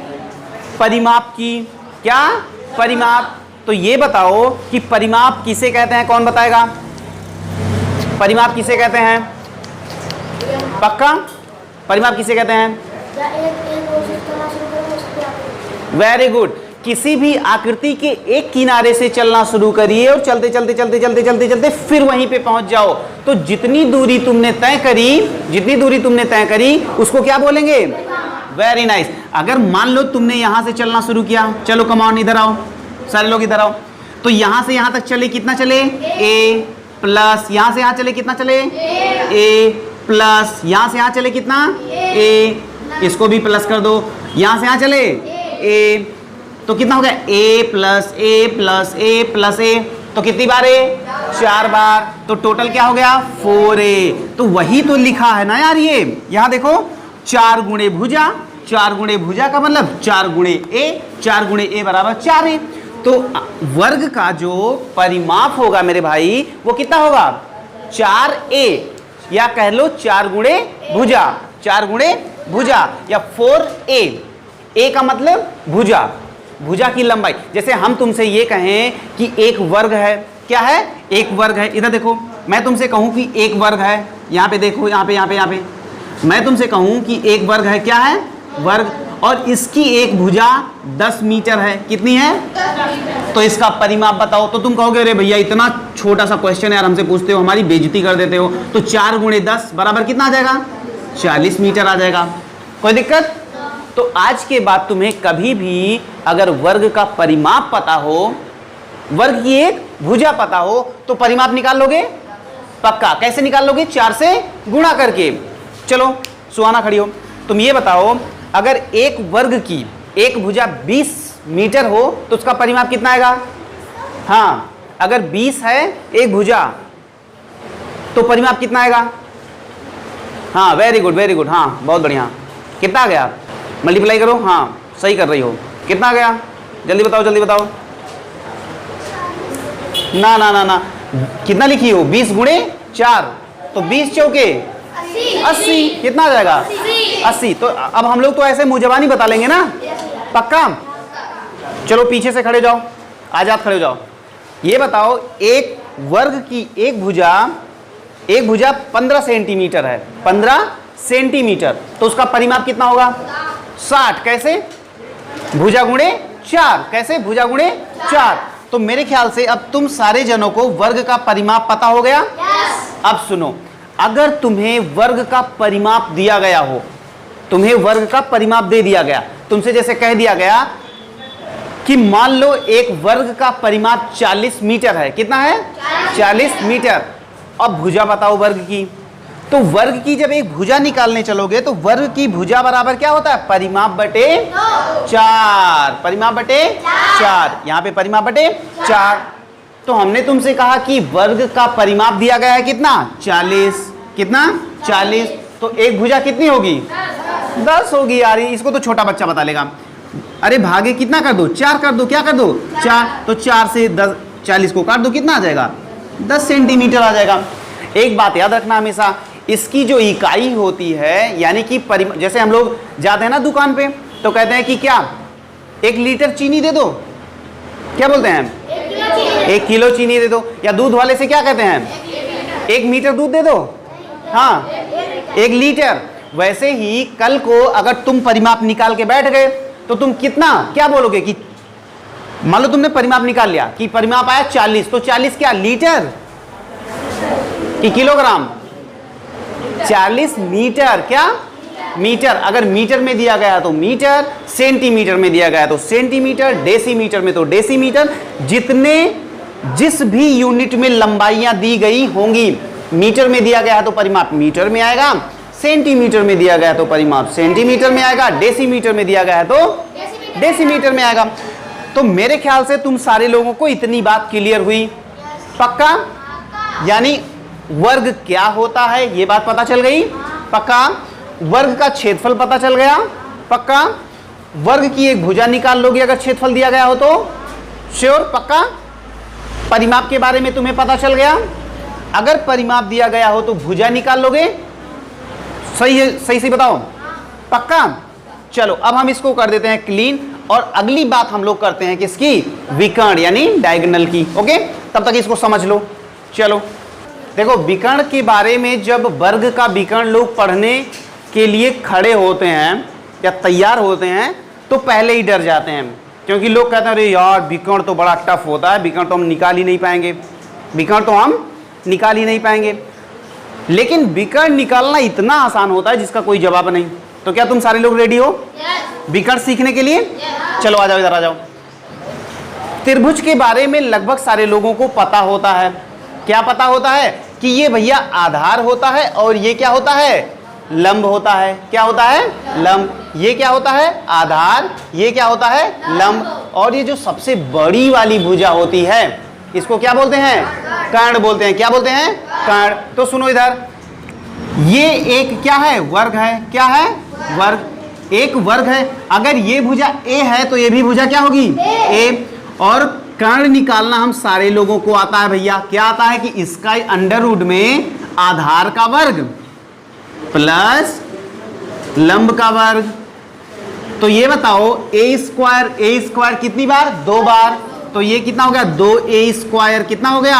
Speaker 1: परिमाप की। क्या? परिमाप। तो ये बताओ कि परिमाप किसे कहते हैं? कौन बताएगा? परिमाप किसे कहते हैं? पक्का? परिमाप किसे कहते हैं? Very good. किसी भी आकृति के एक किनारे से चलना शुरू करिए और चलते फिर वहीं पे पहुंच जाओ। तो जितनी दूरी तुमने तय करी उसको क्या बोलेंगे? Very nice. अगर मान लो तुमने यहां से चलना शुरू किया, चलो कमाओ इधर आओ, सारे लोग इधर आओ। तो यहां से यहां तक चले, कितना चले? a प्लस, यहां से यहां चले कितना चले? a प्लस, यहां से यहां चले कितना? a, इसको भी प्लस कर दो। यहां से यहां चले a, तो कितना हो गया? a plus a plus a plus a। तो कितनी बार a? 4 बार। तो टोटल क्या हो गया? 4a। तो वही तो लिखा है ना यार, ये यहां देखो 4 गुणे भुजा। 4 गुणे भुजा का मतलब 4 गुणे a, 4 गुणे a बराबर 4a। तो वर्ग का जो परिमाप होगा मेरे भाई, वो कितना होगा? 4a, या कह लो 4 गुणे भुजा, 4 गुणे भुजा या 4a। a का मतलब भुजा, भुजा की लंबाई। जैसे हम तुमसे ये कहें कि एक वर्ग है, क्या है? एक वर्ग है। इधर देखो, मैं तुमसे कहूं कि एक वर्ग है, यहां पे देखो, यहां पे मैं तुमसे कहूं कि एक वर्ग है, क्या है? वर्ग। और इसकी एक भुजा 10 मीटर है। कितनी है? तो इसका परिमाप बताओ। तो तुम कहोगे अरे भैया इतना छोटा सा क्वेश्चन यार हमसे पूछते हो, हमारी बेइज्जती कर देते हो। तो 4 गुणे 10 बराबर कितना आ जाएगा? 40 मीटर आ जाएगा। कोई दिक्कत? तो आज के बाद तुम्हें कभी भी अगर वर्ग का परिमाप पता हो, वर्ग की एक भुजा पता हो, तो परिमाप निकाल लोगे? पक्का। कैसे निकाल लोगे? 4 से गुणा करके। चलो सुहाना खड़ी हो, तुम ये बताओ, अगर एक वर्ग की एक भुजा 20 मीटर हो तो उसका परिमाप कितना आएगा? हाँ, अगर 20 है एक भुजा तो परिमाप कितना आएगा? हाँ वेरी गुड, हाँ बहुत बढ़िया। कितना आ गया? मल्टीप्लाई करो। हाँ सही कर रही हो। कितना आ गया? जल्दी बताओ। ना कितना लिखी हो? 20 गुणे 4। तो 20 चौके 80, कितना आ जाएगा 80। तो अब हम लोग तो ऐसे मुंह जबानी बता लेंगे ना, पक्का। चलो पीछे से खड़े जाओ, आजाद खड़े हो जाओ। ये बताओ एक वर्ग की एक भुजा 15 सेंटीमीटर है, 15 सेंटीमीटर, तो उसका परिमाप कितना होगा 60। कैसे? भुजा गुणे 4। कैसे? भुजा गुणे 4। तो मेरे ख्याल से अब तुम सारे जनों को वर्ग का परिमाप पता हो गया। अब सुनो, अगर तुम्हें वर्ग का परिमाप दिया गया हो, तुम्हें वर्ग का परिमाप दे दिया गया, तुमसे जैसे कह दिया गया कि मान लो एक वर्ग का परिमाप 40 मीटर है। कितना है? 40 मीटर। अब भुजा बताओ वर्ग की। तो वर्ग की जब एक भुजा निकालने चलोगे तो वर्ग की भुजा बराबर क्या होता है? परिमाप बटे 4। परिमाप बटे 4, यहां पे परिमाप बटे 4। तो हमने तुमसे कहा कि वर्ग का परिमाप दिया गया है कितना? 40। कितना? 40। तो एक भुजा कितनी होगी? 10 होगी यार। इसको तो छोटा बच्चा बता लेगा। अरे भागे कितना कर दो? 4 कर दो। क्या कर दो? 4। तो 4 से 10 40 को काट दो, कितना आ जाएगा? 10 सेंटीमीटर आ जाएगा। एक बात याद रखना हमेशा, इसकी जो इकाई होती है, यानी कि जैसे हम लोग जाते हैं ना दुकान पे, तो कहते हैं कि क्या 1 लीटर चीनी दे दो। क्या बोलते हैं? 1 किलो चीनी दे दो। या दूध वाले से क्या कहते हैं? 1 मीटर दूध दे दो। हाँ, 1 लीटर। वैसे ही कल को अगर तुम परिमाप निकाल के बैठ गए तो तुम कितना क्या बोलोगे कि मान लो तुमने परिमाप निकाल लिया कि परिमाप आया 40, तो 40 क्या लीटर कि किलोग्राम? 40 मीटर। क्या? मीटर। अगर मीटर में दिया गया तो मीटर, सेंटीमीटर में दिया गया तो सेंटीमीटर, डेसीमीटर में तो डेसीमीटर। जिस भी यूनिट में लंबाइयां दी गई होंगी, मीटर में दिया गया है तो परिमाप मीटर में आएगा, सेंटीमीटर में दिया गया है तो परिमाप सेंटीमीटर में आएगा, डेसीमीटर में दिया गया है तो डेसीमीटर में आएगा। तो मेरे ख्याल से तुम सारे लोगों को इतनी बात क्लियर हुई, पक्का? यानी वर्ग क्या होता है ये बात पता चल गई, पक्का? वर्ग का क्षेत्रफल पता चल गया, पक्का? वर्ग की एक भुजा निकाल लोगे अगर क्षेत्रफल दिया गया हो तो, श्योर, पक्का? परिमाप के बारे में तुम्हें पता चल गया, अगर परिमाप दिया गया हो तो भुजा निकाल लोगे। सही है? सही से बताओ, पक्का? चलो अब हम इसको कर देते हैं क्लीन, और अगली बात हम लोग करते हैं किसकी? विकर्ण यानी डायगोनल की। ओके, तब तक इसको समझ लो। चलो देखो, विकर्ण के बारे में जब वर्ग का विकर्ण लोग पढ़ने के लिए खड़े होते हैं या तैयार होते हैं तो पहले ही डर जाते हैं, क्योंकि लोग कहते हैं अरे यार विकर्ण तो बड़ा टफ होता है, विकर्ण तो हम निकाल ही नहीं पाएंगे, विकर्ण तो हम निकाल ही नहीं पाएंगे। लेकिन विकर्ण निकालना इतना आसान होता है जिसका कोई जवाब नहीं। तो क्या तुम सारे लोग रेडी हो विकर्ण सीखने के लिए? चलो आ जाओ, इधर आ जाओ। त्रिभुज के बारे में लगभग सारे लोगों को पता होता है। क्या पता होता है? कि ये भैया आधार होता है और ये क्या होता है? लंब होता है। क्या होता है? लंब। ये क्या होता है? आधार। ये क्या होता है? लंब। और ये जो सबसे बड़ी वाली भुजा होती है इसको क्या बोलते हैं? कर्ण बोलते हैं। क्या बोलते हैं? कर्ण। तो सुनो इधर, ये एक क्या है? वर्ग है। क्या है? वर्ग। एक वर्ग है। अगर ये भुजा ए है तो ये भी भुजा क्या होगी? ए। और कर्ण निकालना हम सारे लोगों को आता है भैया। क्या आता है? कि इसका अंडर रूट में आधार का वर्ग प्लस लंब का वर्ग। तो ये बताओ ए स्क्वायर कितनी बार? 2 बार। तो ये कितना हो गया? 2a square. कितना हो गया?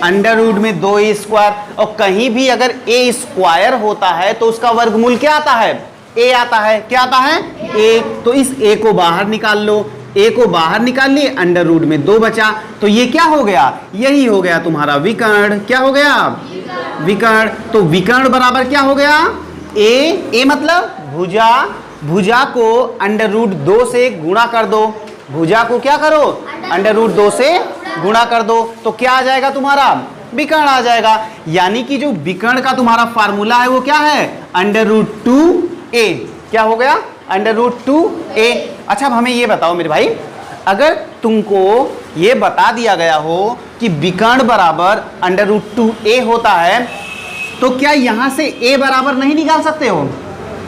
Speaker 1: अंडर रूट में 2a स्क्वायर। और कहीं भी अगर a स्क्वायर होता है तो उसका वर्गमूल क्या आता है? a आता है। क्या आता है? a। तो इस a को बाहर निकाल लो। a को बाहर निकाल लिए, अंडर रूट में 2 बचा। तो ये क्या हो गया? यही हो गया तुम्हारा विकर्ण। क्या हो गया? विकर्ण। तो विकर्ण बराबर क्या हो गया? a मतलब भुजा। भुजा को अंडर रूट 2 से गुणा कर दो। भुजा को क्या करो? अंडर रूट 2 से गुणा कर दो। तो क्या आ जाएगा तुम्हारा? विकर्ण आ जाएगा। यानी कि जो विकर्ण का तुम्हारा फार्मूला है वो क्या है? Under root 2a। क्या हो गया? Under root 2a। अच्छा अब हमें ये बताओ मेरे भाई, अगर तुमको ये बता दिया गया हो कि विकर्ण बराबर अंडर रूट 2a होता है तो क्या यहां से a बराबर नहीं निकाल सकते हो?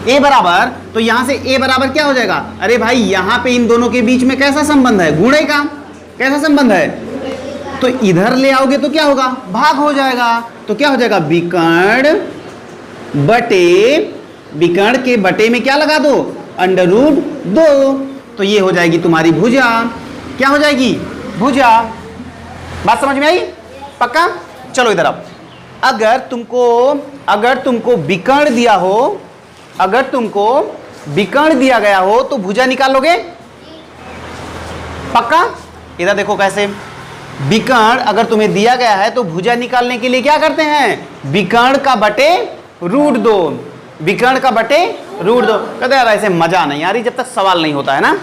Speaker 1: a बराबर, तो यहां से a बराबर क्या हो जाएगा? अरे भाई यहां पे इन दोनों के बीच में कैसा संबंध है? गुणे का। कैसा संबंध है? तो इधर ले आओगे तो क्या होगा, भाग हो जाएगा। तो क्या हो जाएगा, विकर्ण बटे, विकर्ण के बटे में क्या लगा दो, √2। तो ये हो जाएगी तुम्हारी भुजा। क्या हो जाएगी, भुजा। बात समझ में आई, पक्का। चलो इधर आओ। अगर तुमको विकर्ण दिया हो, अगर तुमको विकर्ण दिया गया हो तो भुजा निकाल लोगे, पक्का। इधर देखो कैसे, विकर्ण अगर तुम्हें दिया गया है तो भुजा निकालने के लिए क्या करते हैं, विकर्ण का बटे √2, विकर्ण का बटे √2। कहते यार ऐसे मजा नहीं आ रही जब तक सवाल नहीं होता है ना।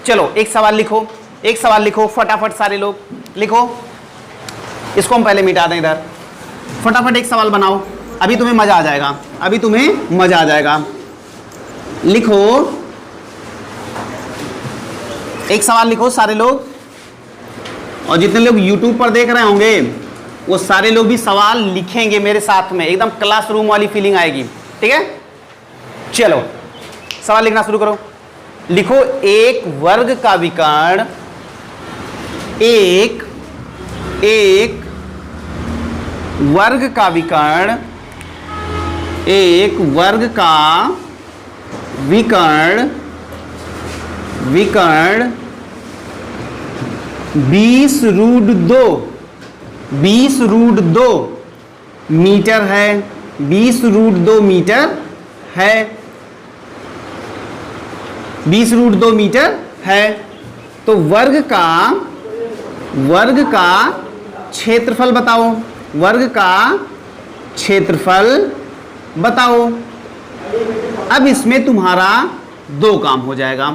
Speaker 1: चलो एक सवाल लिखो, एक सवाल लिखो फटाफट, सारे लोग लिखो। इसको हम पहले मिटा दें इधर, फटाफट एक सवाल बनाओ, अभी तुम्हें मजा आ जाएगा, अभी तुम्हें मजा आ जाएगा। लिखो एक सवाल लिखो सारे लोग, और जितने लोग YouTube पर देख रहे होंगे वो सारे लोग भी सवाल लिखेंगे मेरे साथ में, एकदम क्लासरूम वाली फीलिंग आएगी, ठीक है। चलो सवाल लिखना शुरू करो। लिखो एक वर्ग का विकर्ण, एक वर्ग का विकर्ण, एक वर्ग का विकर्ण 20√2, 20√2 मीटर है, 20√2 मीटर है, 20√2 मीटर है। तो वर्ग का क्षेत्रफल बताओ, वर्ग का क्षेत्रफल बताओ। अब इसमें तुम्हारा दो काम हो जाएगा।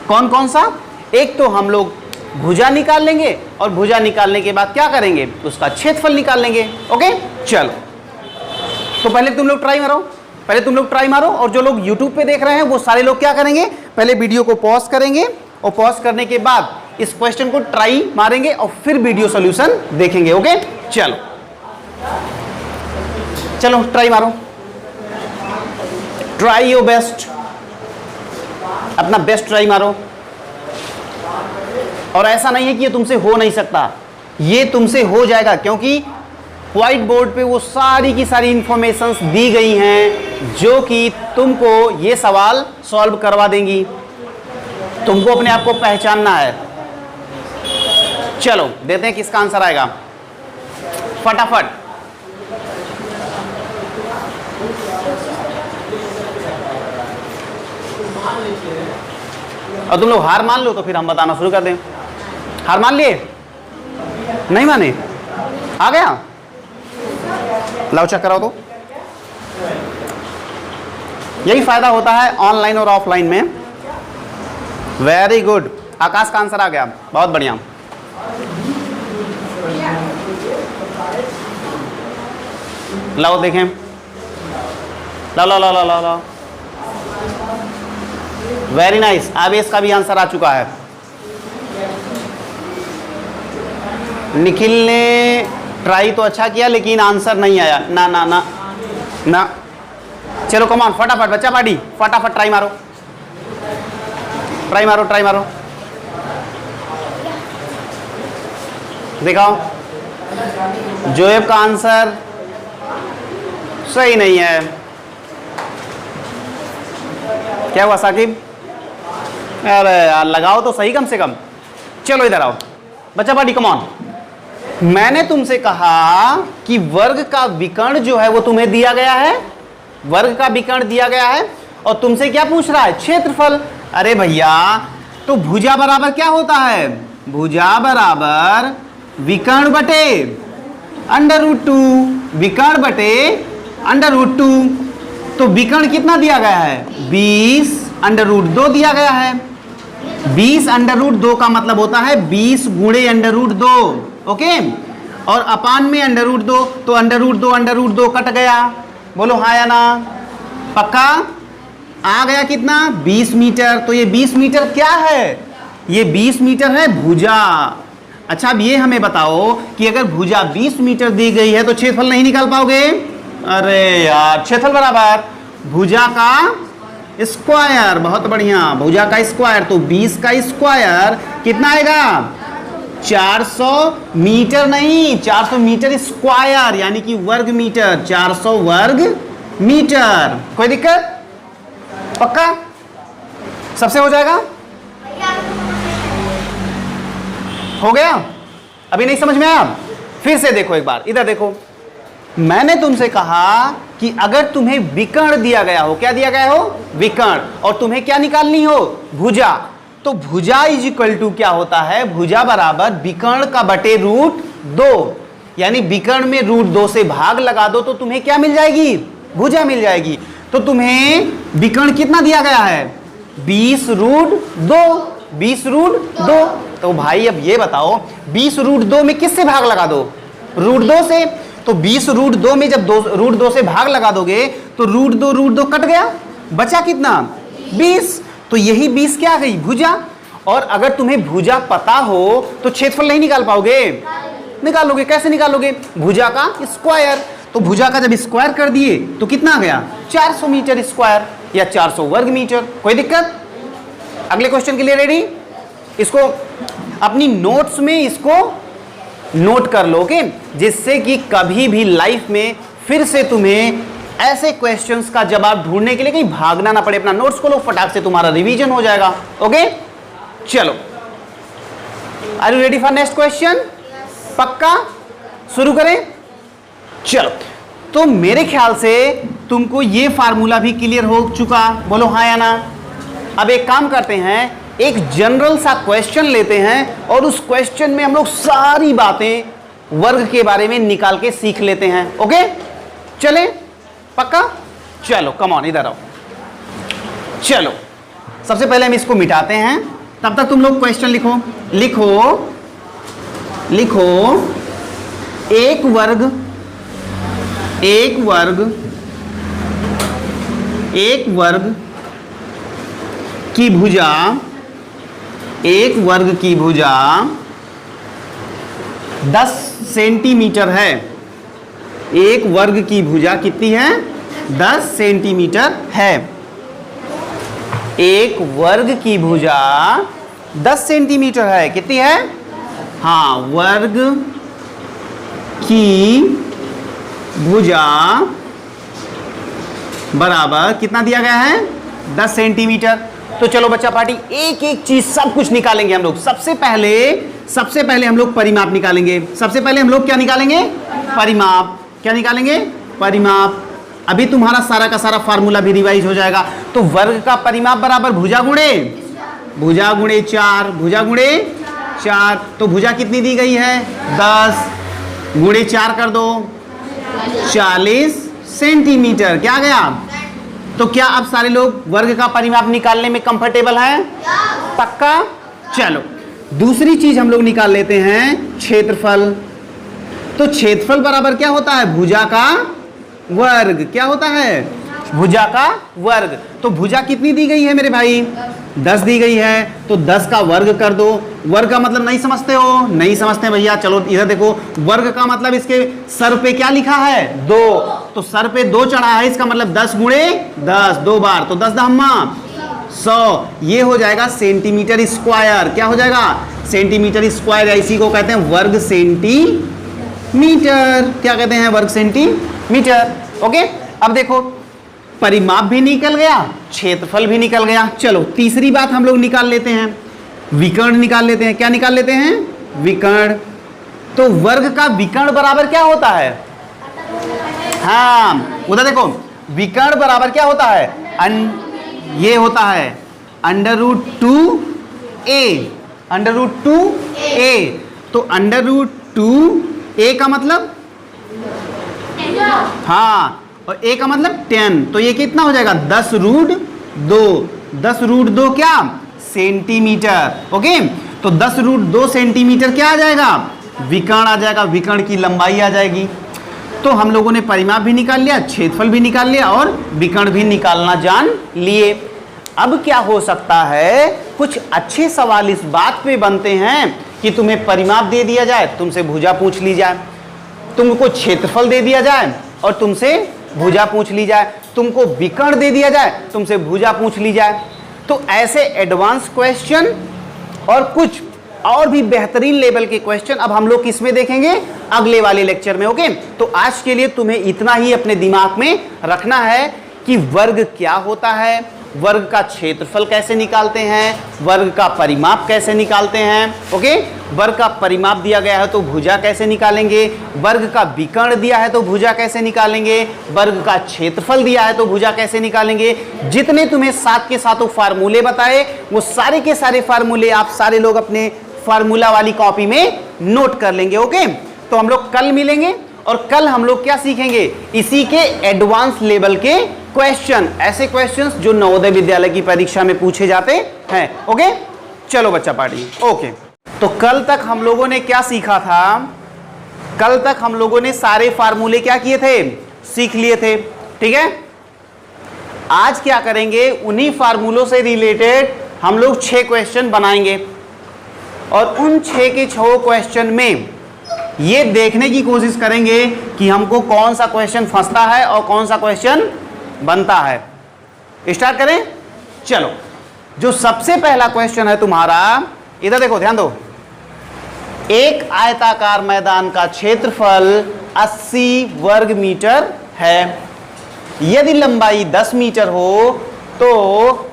Speaker 1: कौन कौन सा, एक तो हम लोग भुजा निकाल लेंगे और भुजा निकालने के बाद क्या करेंगे, उसका क्षेत्रफल निकाल लेंगे। ओके चलो, तो पहले तुम लोग ट्राई मारो, पहले तुम लोग ट्राई मारो, और जो लोग YouTube पे देख रहे हैं वो सारे लोग क्या करेंगे, पहले वीडियो को पॉज करेंगे और पॉज करने के बाद इस क्वेश्चन को ट्राई मारेंगे और फिर वीडियो सॉल्यूशन देखेंगे। ओके चलो चलो ट्राई मारो, ट्राई योर बेस्ट, अपना बेस्ट ट्राई मारो। और ऐसा नहीं है कि ये तुमसे हो नहीं सकता, ये तुमसे हो जाएगा, क्योंकि व्हाइट बोर्ड पे वो सारी की सारी इंफॉर्मेशंस दी गई हैं जो कि तुमको ये सवाल सॉल्व करवा देंगी। तुमको अपने आप को पहचानना है। चलो देखते हैं किसका आंसर आएगा फटाफट। और तुम लोग हार मान लो तो फिर हम बताना शुरू कर दें। हार मान लिए, नहीं माने, आ गया, लाओ चेक कराओ। तो यही फायदा होता है ऑनलाइन और ऑफलाइन में। वेरी गुड, आकाश का आंसर आ गया, बहुत बढ़िया। लाओ देखें, लाओ लाओ लाओ लाओ लाओ, वेरी नाइस। आवेश का भी आंसर आ चुका है। निखिल ने ट्राई तो अच्छा किया लेकिन आंसर नहीं आया, ना ना ना ना। चलो कम ऑन, फटाफट बच्चा पार्टी, फटाफट ट्राई मारो, ट्राई मारो, ट्राई मारो, दिखाओ। जोएब का आंसर सही नहीं है। क्या हुआ साकिब? अरे यार लगाओ तो सही कम से कम। चलो इधर आओ बच्चा पार्टी, कम ऑन। मैंने तुमसे कहा कि वर्ग का विकर्ण जो है वो तुम्हें दिया गया है, वर्ग का विकर्ण दिया गया है, और तुमसे क्या पूछ रहा है, क्षेत्रफल। अरे भैया तो भुजा बराबर क्या होता है, भुजा बराबर विकर्ण बटे √2, विकर्ण बटे √2। तो विकर्ण कितना दिया गया है, 20√2 दिया गया है। 20√2 का मतलब होता है 20 गुणे √2, ओके। और अपान में √2, तो √2 कट गया। बोलो हाँ या ना, पक्का आ गया कितना, 20 मीटर। तो ये 20 मीटर क्या है, ये 20 मीटर है भुजा। अच्छा अब ये हमें बताओ कि अगर भुजा 20 मीटर दी गई है तो क्षेत्रफल नहीं निकाल पाओगे। अरे यार क्षेत्रफल बराबर भुजा का स्क्वायर, बहुत बढ़िया, भुजा का स्क्वायर। तो 20 का स्क्वायर कितना आएगा, 400 मीटर नहीं, 400 मीटर स्क्वायर यानी कि वर्ग मीटर, 400 वर्ग मीटर। कोई दिक्कत? पक्का? सबसे हो जाएगा? हो गया? अभी नहीं समझ में आया? फिर से देखो एक बार, इधर देखो। मैंने तुमसे कहा कि अगर तुम्हें विकर्ण दिया गया हो, क्या दिया गया हो? विकर्ण, और तुम्हें क्या निकालनी हो? भुजा। तो भुजा इज इक्वल टू क्या होता है? भुजा बराबर विकर्ण का बटे √2, यानी विकर्ण में √2 से भाग लगा दो तो तुम्हें क्या मिल जाएगी? भुजा मिल जाएगी। तो तुम्हें विकर्ण कितना दिया गया है? 20√2, 20√2। तो भाई अब ये बताओ 20√2 में किससे भाग लगा दो? √2 से। तो 20√2 में जब √2 से भाग लगा दोगे तो √2 कट गया, बचा कितना? 20। तो यही 20 क्या गई? भुजा। और अगर तुम्हें भुजा पता हो तो क्षेत्रफल नहीं निकाल पाओगे? निकालोगे। कैसे निकालोगे? भुजा का स्क्वायर। तो भुजा का जब स्क्वायर कर दिए तो कितना आ गया? 400 मीटर स्क्वायर या 400 वर्ग मीटर। कोई दिक्कत? अगले क्वेश्चन के लिए रेडी? इसको अपनी नोट्स में इसको नोट कर लो, ओके, जिससे कि कभी भी लाइफ में फिर से तुम्हें ऐसे क्वेश्चंस का जवाब ढूंढने के लिए कहीं भागना ना पड़े। अपना नोट्स को लो, फटाक से तुम्हारा रिवीजन हो जाएगा। ओके, चलो, are you ready for next question? पक्का? शुरू करें? चलो, तो मेरे ख्याल से तुमको ये फार्मूला भी क्लियर हो चुका, बोलो हाँ या ना। अब एक काम करते हैं, एक जनरल सा क्वेश्चन लेते हैं और उस क्वेश्चन में हम लोग सारी बातें वर्ग के बारे में निकाल के सीख लेते हैं। ओके, चले? पक्का? चलो, कम ऑन, इधर आओ। चलो, सबसे पहले हम इसको मिटाते हैं, तब तक तुम लोग क्वेश्चन लिखो। लिखो एक वर्ग की भुजा, एक वर्ग की भुजा 10 सेंटीमीटर है। एक वर्ग की भुजा कितनी है? 10 सेंटीमीटर है। एक वर्ग की भुजा 10 सेंटीमीटर है। कितनी है? हाँ, वर्ग की भुजा बराबर कितना दिया गया है? 10 सेंटीमीटर। तो चलो बच्चा पार्टी, एक एक चीज सब कुछ निकालेंगे हम लोग। सबसे पहले हम लोग परिमाप निकालेंगे। सबसे पहले हम लोग क्या निकालेंगे? परिमाप। क्या निकालेंगे? परिमाप। अभी तुम्हारा सारा का सारा फार्मूला भी रिवाइज हो जाएगा। तो वर्ग का परिमाप बराबर भुजा गुणे 4, भुजा गुणे 4। तो भुजा कितनी दी गई है? 10 गुणे 4 कर दो, 40 सेंटीमीटर। क्या आ गया? तो क्या अब सारे लोग वर्ग का परिमाप निकालने में कंफर्टेबल हैं? पक्का? चलो, दूसरी चीज हम लोग निकाल लेते हैं, क्षेत्रफल। तो क्षेत्रफल बराबर क्या होता है? भुजा का वर्ग। क्या होता है? भुजा का वर्ग। तो भुजा कितनी दी गई है मेरे भाई? 10 दी गई है। तो 10 का वर्ग कर दो। वर्ग का मतलब नहीं समझते हो? नहीं समझते भैया, चलो इधर देखो। वर्ग का मतलब इसके सर पे क्या लिखा है? 2। तो सर पे 2 चढ़ा है, इसका मतलब 10 गुणे 10, 2 बार, तो 10 दहम्मा 100। ये हो जाएगा सेंटीमीटर स्क्वायर। क्या हो जाएगा? Centimetre square. इसी को कहते हैं वर्ग सेंटीमीटर। क्या कहते हैं? वर्ग सेंटीमीटर। ओके, अब देखो, परिमाप भी निकल गया, क्षेत्रफल भी निकल गया। चलो, तीसरी बात हम लोग निकाल लेते हैं, विकर्ण निकाल लेते हैं। क्या निकाल लेते हैं? विकर्ण। तो वर्ग का विकर्ण बराबर क्या होता है? हाँ, उधर देखो, विकर्ण बराबर क्या होता है? ये होता है √2a। √2a। तो √2a का मतलब, हाँ, और a का मतलब 10। तो ये कितना हो जाएगा? 10√2। 10√2 क्या? सेंटीमीटर। ओके, तो 10√2 सेंटीमीटर क्या आ जाएगा? विकर्ण आ जाएगा। विकर्ण की लंबाई आ जाएगी। तो हम लोगों ने परिमाप भी निकाल लिया, क्षेत्रफल भी निकाल लिया और विकर्ण भी निकालना जान लिए। अब क्या हो सकता है? कुछ अच्छे सवाल इस बात पे बनते हैं कि तुम्हें परिमाप दे दिया जाए, तुमसे भुजा पूछ ली जाए, तुमको क्षेत्रफल दे दिया जाए और तुमसे भुजा पूछ ली जाए, तुमको विकर्ण दे दिया जाए, तुमसे भुजा पूछ ली जाए। तो ऐसे एडवांस क्वेश्चन और कुछ और भी बेहतरीन लेवल के क्वेश्चन अब हम लोग किसमें देखेंगे, अगले वाले लेक्चर में। ओके, तो आज के लिए तुम्हें इतना ही अपने दिमाग में रखना है कि वर्ग क्या होता है, वर्ग का क्षेत्रफल कैसे निकालते हैं, वर्ग का परिमाप कैसे निकालते हैं। ओके, वर्ग का परिमाप दिया गया है तो भुजा कैसे निकालेंगे, वर्ग का विकर्ण दिया है तो भुजा कैसे निकालेंगे, वर्ग का क्षेत्रफल दिया है तो भुजा कैसे निकालेंगे। जितने तुम्हें साथ के साथों फार्मूले बताए वो सारे के सारे फार्मूले आप सारे लोग अपने फार्मूला वाली कॉपी में नोट कर लेंगे। ओके, तो हम लोग कल मिलेंगे और कल हम लोग क्या सीखेंगे, इसी के एडवांस लेवल के क्वेश्चन, ऐसे क्वेश्चंस जो नवोदय विद्यालय की परीक्षा में पूछे जाते हैं। ओके, चलो बच्चा पार्टी। ओके, तो कल तक हम लोगों ने क्या सीखा था, कल तक हम लोगों ने सारे फार्मूले क्या किए थे, सीख लिए थे। ठीक है, आज क्या करेंगे, उन्हीं फार्मूलों से रिलेटेड हम लोग 6 क्वेश्चन बनाएंगे और उन 6 के 6 क्वेश्चन में ये देखने की कोशिश करेंगे कि हमको कौन सा क्वेश्चन फंसता है और कौन सा क्वेश्चन बनता है। स्टार्ट करें, चलो। जो सबसे पहला क्वेश्चन है तुम्हारा, इधर देखो, ध्यान दो। एक आयताकार मैदान का क्षेत्रफल 80 वर्ग मीटर है। यदि लंबाई 10 मीटर हो तो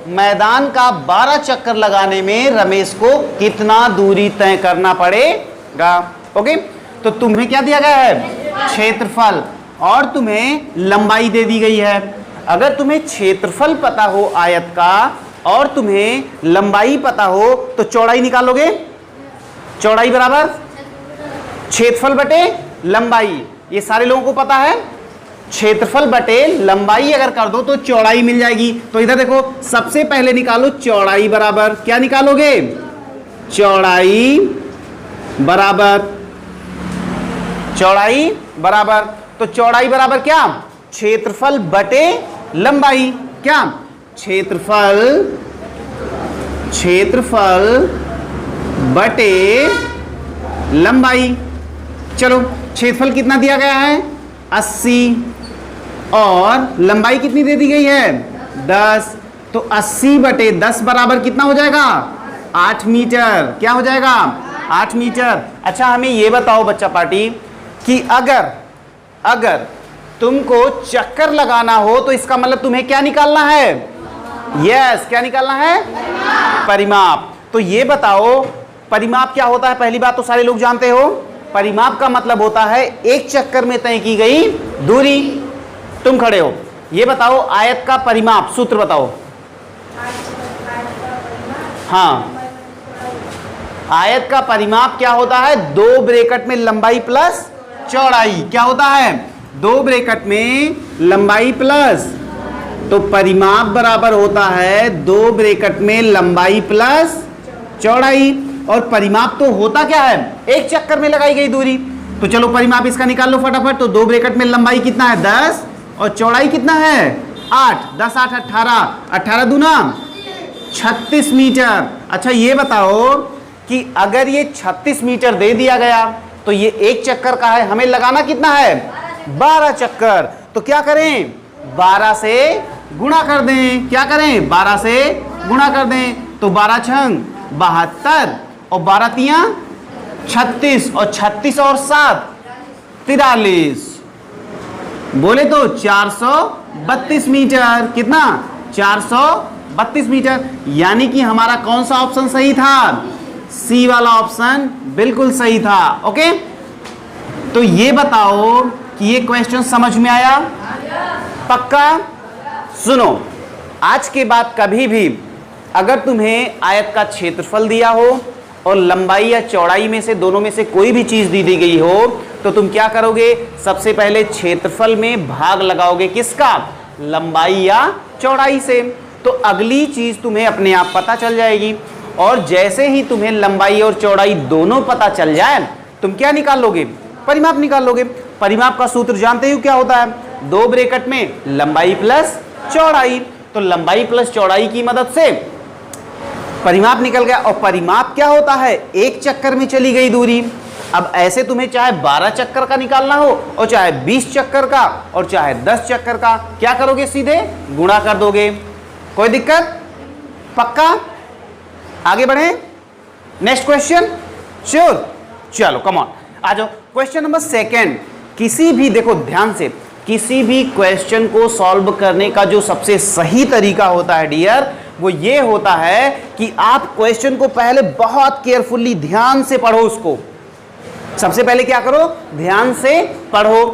Speaker 1: मैदान का 12 चक्कर लगाने में रमेश को कितना दूरी तय करना पड़ेगा। ओके, तो तुम्हें क्या दिया गया है, क्षेत्रफल, और तुम्हें लंबाई दे दी गई है। अगर तुम्हें क्षेत्रफल पता हो आयत का और तुम्हें लंबाई पता हो तो चौड़ाई निकालोगे। चौड़ाई बराबर क्षेत्रफल बटे लंबाई, ये सारे लोगों को पता है। क्षेत्रफल बटे लंबाई अगर कर दो तो चौड़ाई मिल जाएगी। तो इधर देखो, सबसे पहले निकालो चौड़ाई बराबर, क्या निकालोगे, चौड़ाई बराबर, चौड़ाई बराबर, तो चौड़ाई बराबर क्या, क्षेत्रफल बटे लंबाई। क्या, क्षेत्रफल, क्षेत्रफल बटे लंबाई। चलो, क्षेत्रफल कितना दिया गया है, 80, और लंबाई कितनी दे दी गई है, 10। तो 80 बटे 10 बराबर कितना हो जाएगा, 8 मीटर। क्या हो जाएगा, 8 मीटर। अच्छा, हमें ये बताओ बच्चा पार्टी कि अगर तुमको चक्कर लगाना हो तो इसका मतलब तुम्हें क्या निकालना है, यस, क्या निकालना है, परिमाप। तो ये बताओ परिमाप क्या होता है। पहली बात तो सारे लोग जानते हो, परिमाप का मतलब होता है एक चक्कर में तय की गई दूरी। तुम खड़े हो, ये बताओ आयत का परिमाप, सूत्र बताओ। हाँ, आयत का परिमाप क्या होता है, 2 ब्रैकेट में लंबाई प्लस चौड़ाई। क्या होता है, 2 ब्रैकेट में लंबाई प्लस, तो परिमाप बराबर होता है 2 ब्रैकेट में लंबाई प्लस चौड़ाई। और परिमाप तो होता क्या है, एक चक्कर में लगाई गई दूरी। तो चलो परिमाप इसका निकाल लो फटाफट। तो 2 ब्रैकेट में लंबाई कितना है, 10, और चौड़ाई कितना है, 8। 10 8 18, 18 दूना 36 मीटर। अच्छा, ये बताओ कि अगर ये 36 मीटर दे दिया गया तो ये एक चक्कर का है, हमें लगाना कितना है, 12 चक्कर। तो क्या करें, 12 से गुणा कर दें। क्या करें, 12 से गुणा कर दें। तो 12 छंग 72 और 12 तियां 36, और 36 और 7 43, बोले तो 432 मीटर। कितना, 432 मीटर। यानी कि हमारा कौन सा ऑप्शन सही था, सी वाला ऑप्शन बिल्कुल सही था। ओके, तो ये बताओ कि ये क्वेश्चन समझ में आया, पक्का। सुनो, आज के बाद कभी भी अगर तुम्हें आयत का क्षेत्रफल दिया हो और लंबाई या चौड़ाई में से, दोनों में से कोई भी चीज दी गई हो, तो तुम क्या करोगे, सबसे पहले क्षेत्रफल में भाग लगाओगे, किसका, लंबाई या चौड़ाई से। तो अगली चीज तुम्हें अपने आप पता चल जाएगी। और जैसे ही तुम्हें लंबाई और चौड़ाई दोनों पता चल जाए, तुम क्या निकाल लोगे, परिमाप निकाल लोगे। परिमाप का सूत्र जानते हो क्या होता है, 2 ब्रैकेट में लंबाई प्लस चौड़ाई। तो लंबाई प्लस चौड़ाई की मदद से परिमाप निकल गया। और परिमाप क्या होता है, एक चक्कर में चली गई दूरी। अब ऐसे तुम्हें चाहे 12 चक्कर का निकालना हो और चाहे 20 चक्कर का और चाहे 10 चक्कर का, क्या करोगे, सीधे गुणा कर दोगे। कोई दिक्कत, पक्का। आगे बढ़े, नेक्स्ट क्वेश्चन, श्योर, चलो कम ऑन आ जाओ। क्वेश्चन नंबर सेकंड, किसी भी, देखो ध्यान से, किसी भी क्वेश्चन को सॉल्व करने का जो सबसे सही तरीका होता है डियर, वो ये होता है कि आप क्वेश्चन को पहले बहुत केयरफुली ध्यान से पढ़ो। उसको सबसे पहले क्या करो, ध्यान से पढ़ो।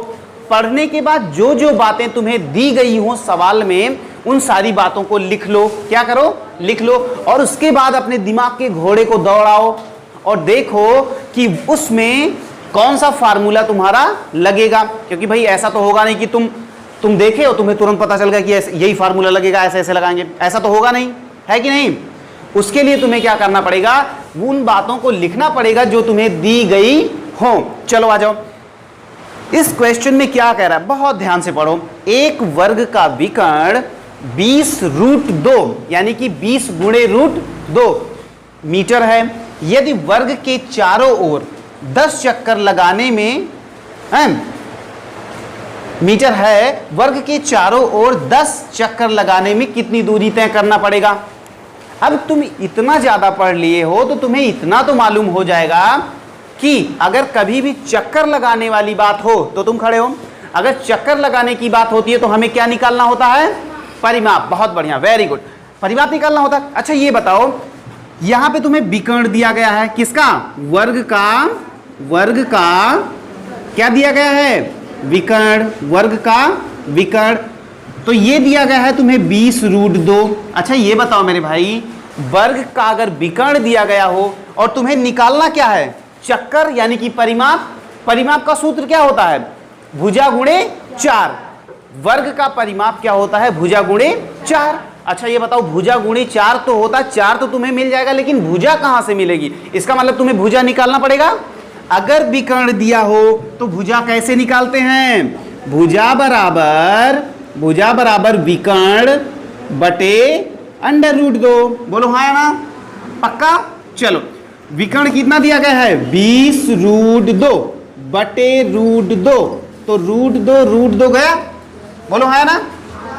Speaker 1: पढ़ने के बाद जो जो बातें तुम्हें दी गई हो सवाल में, उन सारी बातों को लिख लो। क्या करो, लिख लो। और उसके बाद अपने दिमाग के घोड़े को दौड़ाओ और देखो कि उसमें कौन सा फार्मूला तुम्हारा लगेगा। क्योंकि भाई ऐसा तो होगा नहीं कि तुम देखे हो, तुम्हें तुरंत पता चल गया कि यही फार्मूला लगेगा, ऐसे ऐसे लगाएंगे, ऐसा तो होगा नहीं, है कि नहीं। उसके लिए तुम्हें क्या करना पड़ेगा, उन बातों को लिखना पड़ेगा जो तुम्हें दी गई हो। चलो आ जाओ। इस क्वेश्चन में क्या कह रहा है, बहुत ध्यान से पढ़ो। एक वर्ग का विकर्ण 20√2 यानी कि 20 गुणे √2 मीटर है। यदि वर्ग के चारों ओर 10 चक्कर लगाने में मीटर है, वर्ग के चारों ओर 10 चक्कर लगाने में कितनी दूरी तय करना पड़ेगा। अब तुम इतना ज्यादा पढ़ लिए हो तो तुम्हें इतना तो मालूम हो जाएगा कि अगर कभी भी चक्कर लगाने वाली बात हो तो तुम खड़े हो, अगर चक्कर लगाने की बात होती है तो हमें क्या निकालना होता है, परिमाप। बहुत बढ़िया, वेरी गुड, परिमाप निकालना होता है। अच्छा ये बताओ, यहां पे तुम्हें विकर्ण दिया गया है, किसका, वर्ग का क्या दिया गया है, विकर्ण, वर्ग का विकर्ण। तो ये दिया गया है तुम्हें 20√2। अच्छा ये बताओ मेरे भाई, वर्ग का अगर विकर्ण दिया गया हो और तुम्हें निकालना क्या है, चक्कर यानी कि परिमाप। परिमाप का सूत्र क्या होता है, भुजा गुणे 4। वर्ग का परिमाप क्या होता है, भुजा गुणे 4। अच्छा ये बताओ, भुजा गुणे 4 तो होता, 4 तो तुम्हें मिल जाएगा, लेकिन भुजा कहां से मिलेगी। इसका मतलब तुम्हें भुजा निकालना पड़ेगा। अगर विकर्ण दिया हो तो भुजा कैसे निकालते हैं, भुजा बराबर विकर्ण बटे √2। बोलो हाँ ना, पक्का। चलो विकर्ण कितना दिया गया है, 20√2 बटे √2, तो √2 गया। बोलो हाँ ना,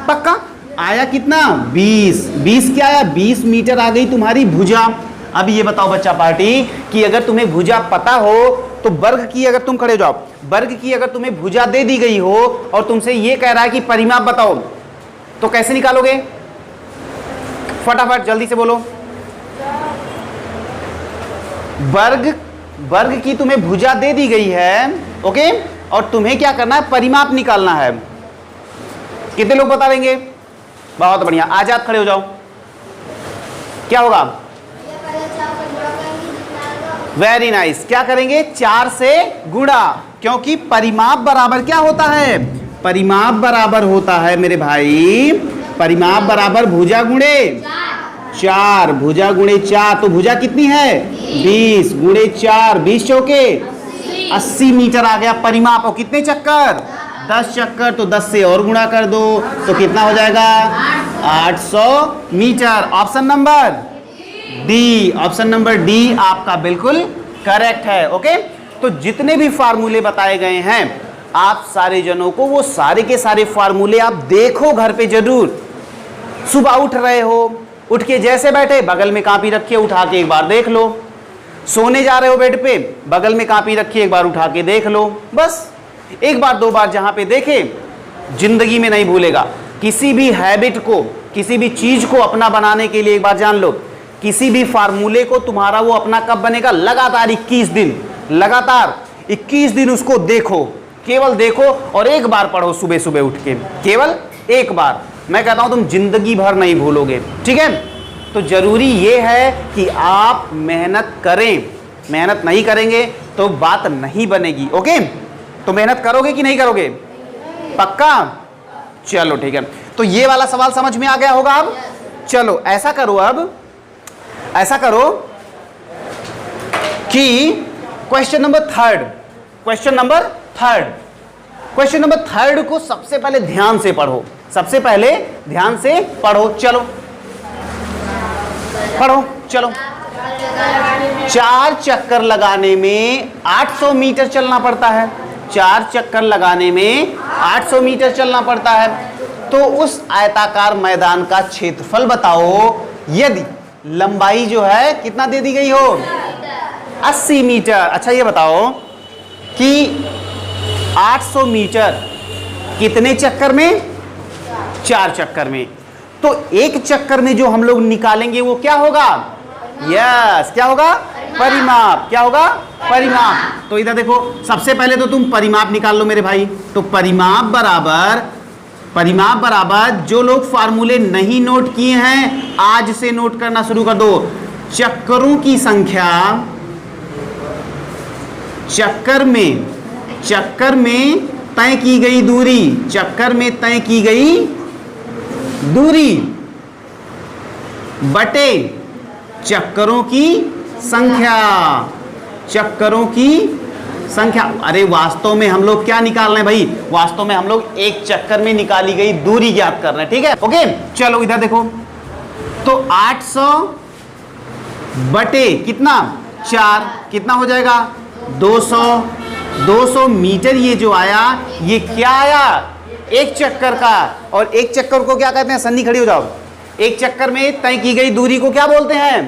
Speaker 1: पक्का। आया कितना, 20 क्या आया, 20 मीटर आ गई तुम्हारी भुजा। अब ये बताओ बच्चा पार्टी कि अगर तुम्हें भुजा पता हो तो वर्ग की, अगर तुम खड़े हो जाओ, वर्ग की अगर तुम्हें भुजा दे दी गई हो और तुमसे ये कह रहा है कि परिमाप बताओ, तो कैसे निकालोगे, फटाफट जल्दी से बोलो। वर्ग की तुम्हें भुजा दे दी गई है, ओके, और तुम्हें क्या करना है, परिमाप निकालना है। कितने लोग बता देंगे, बहुत बढ़िया, आजाद खड़े हो जाओ। क्या होगा, वेरी नाइस, क्या करेंगे, 4 से गुणा, क्योंकि परिमाप बराबर क्या होता है, परिमाप बराबर होता है मेरे भाई, परिमाप बराबर भुजा गुणे 4, भुजा गुणे 4। तो भुजा कितनी है, 20 गुणे 4, 20 चौके 80 मीटर आ गया परिमाप। और कितने चक्कर, 10 चक्कर, तो 10 से और गुणा कर दो तो कितना हो जाएगा, 800 metre. Option number D, option number D आपका बिल्कुल करेक्ट है। ओके, तो जितने भी फार्मूले बताए गए हैं, आप सारे जनों को वो सारे के सारे फार्मूले आप देखो घर पे जरूर। सुबह उठ रहे हो, उठ के जैसे बैठे बगल में कॉपी रखिए, उठा के एक बार देख लो। सोने जा रहे हो बेड पे, बगल में कॉपी रखिए, एक बार उठा के देख लो। बस एक बार दो बार जहां पे देखे, जिंदगी में नहीं भूलेगा। किसी भी हैबिट को, किसी भी चीज को अपना बनाने के लिए एक बार जान लो, किसी भी फार्मूले को तुम्हारा वो अपना कब बनेगा, लगातार 21 दिन, लगातार 21 दिन उसको देखो, केवल देखो और एक बार पढ़ो सुबह सुबह उठ के, केवल एक बार। मैं कहता हूं तुम जिंदगी भर नहीं भूलोगे, ठीक है। तो जरूरी ये है कि आप मेहनत करें, मेहनत नहीं करेंगे तो बात नहीं बनेगी। ओके, तो मेहनत करोगे कि नहीं करोगे, पक्का। चलो ठीक है, तो ये वाला सवाल समझ में आ गया होगा। अब चलो ऐसा करो, अब ऐसा करो कि क्वेश्चन नंबर थर्ड को सबसे पहले ध्यान से पढ़ो, सबसे पहले ध्यान से पढ़ो। चलो पढ़ो, चलो। 4 चक्कर लगाने में 800 मीटर चलना पड़ता है, 4 चक्कर लगाने में 800 मीटर चलना पड़ता है। तो उस आयताकार मैदान का क्षेत्रफल बताओ, यदि लंबाई जो है कितना दे दी गई हो, 80 मीटर। अच्छा ये बताओ कि 800 मीटर कितने चक्कर में? 4 चक्कर में। तो एक चक्कर में जो हम लोग निकालेंगे वो क्या होगा? यस, क्या होगा? परिमाप। क्या होगा? परिमाप। तो इधर देखो, सबसे पहले तो तुम परिमाप निकाल लो मेरे भाई। तो परिमाप बराबर जो लोग फार्मूले नहीं नोट किए हैं आज से नोट करना शुरू कर दो। चक्करों की संख्या, चक्कर में तय की गई दूरी, चक्कर में तय की गई दूरी बटे चक्करों की संख्या, चक्करों की संख्या। अरे वास्तव में हम लोग क्या निकाल रहे हैं भाई? वास्तव में हम लोग एक चक्कर में निकाली गई दूरी ज्ञात कर रहे हैं। ठीक है, ओके। चलो इधर देखो, तो 800 बटे कितना? 4, कितना हो जाएगा? 200 मीटर। ये जो आया ये क्या आया? एक चक्कर का। और एक चक्कर को क्या कहते हैं? सन्नी खड़ी हो जाओ। एक चक्कर में तय की गई दूरी को क्या बोलते हैं?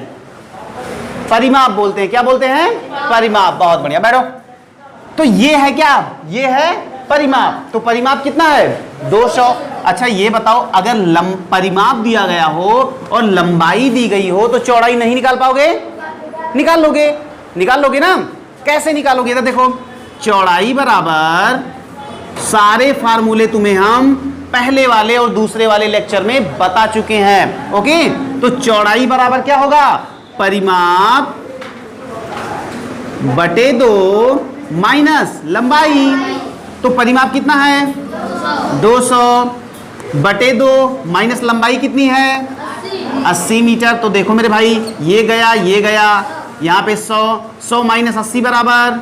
Speaker 1: परिमाप बोलते हैं। क्या बोलते हैं? परिमाप। बहुत बढ़िया, बैठो। तो ये है क्या? ये है परिमाप। तो परिमाप कितना है? 200। अच्छा ये बताओ, अगर परिमाप दिया गया हो और लंबाई दी गई हो तो चौड़ाई नहीं निकाल पाओगे? निकाल लोगे ना? कैसे निकालोगे? इधर देखो, चौड़ाई बराबर, सारे फार्मूले तुम्हें हम पहले वाले और दूसरे वाले लेक्चर में बता चुके हैं। ओके, तो चौड़ाई बराबर क्या होगा? परिमाप बटे 2 माइनस लंबाई। तो परिमाप कितना है? 200 बटे 2 माइनस लंबाई कितनी है? 80 मीटर। तो देखो मेरे भाई, ये गया यहाँ पे 100 माइनस 80 बराबर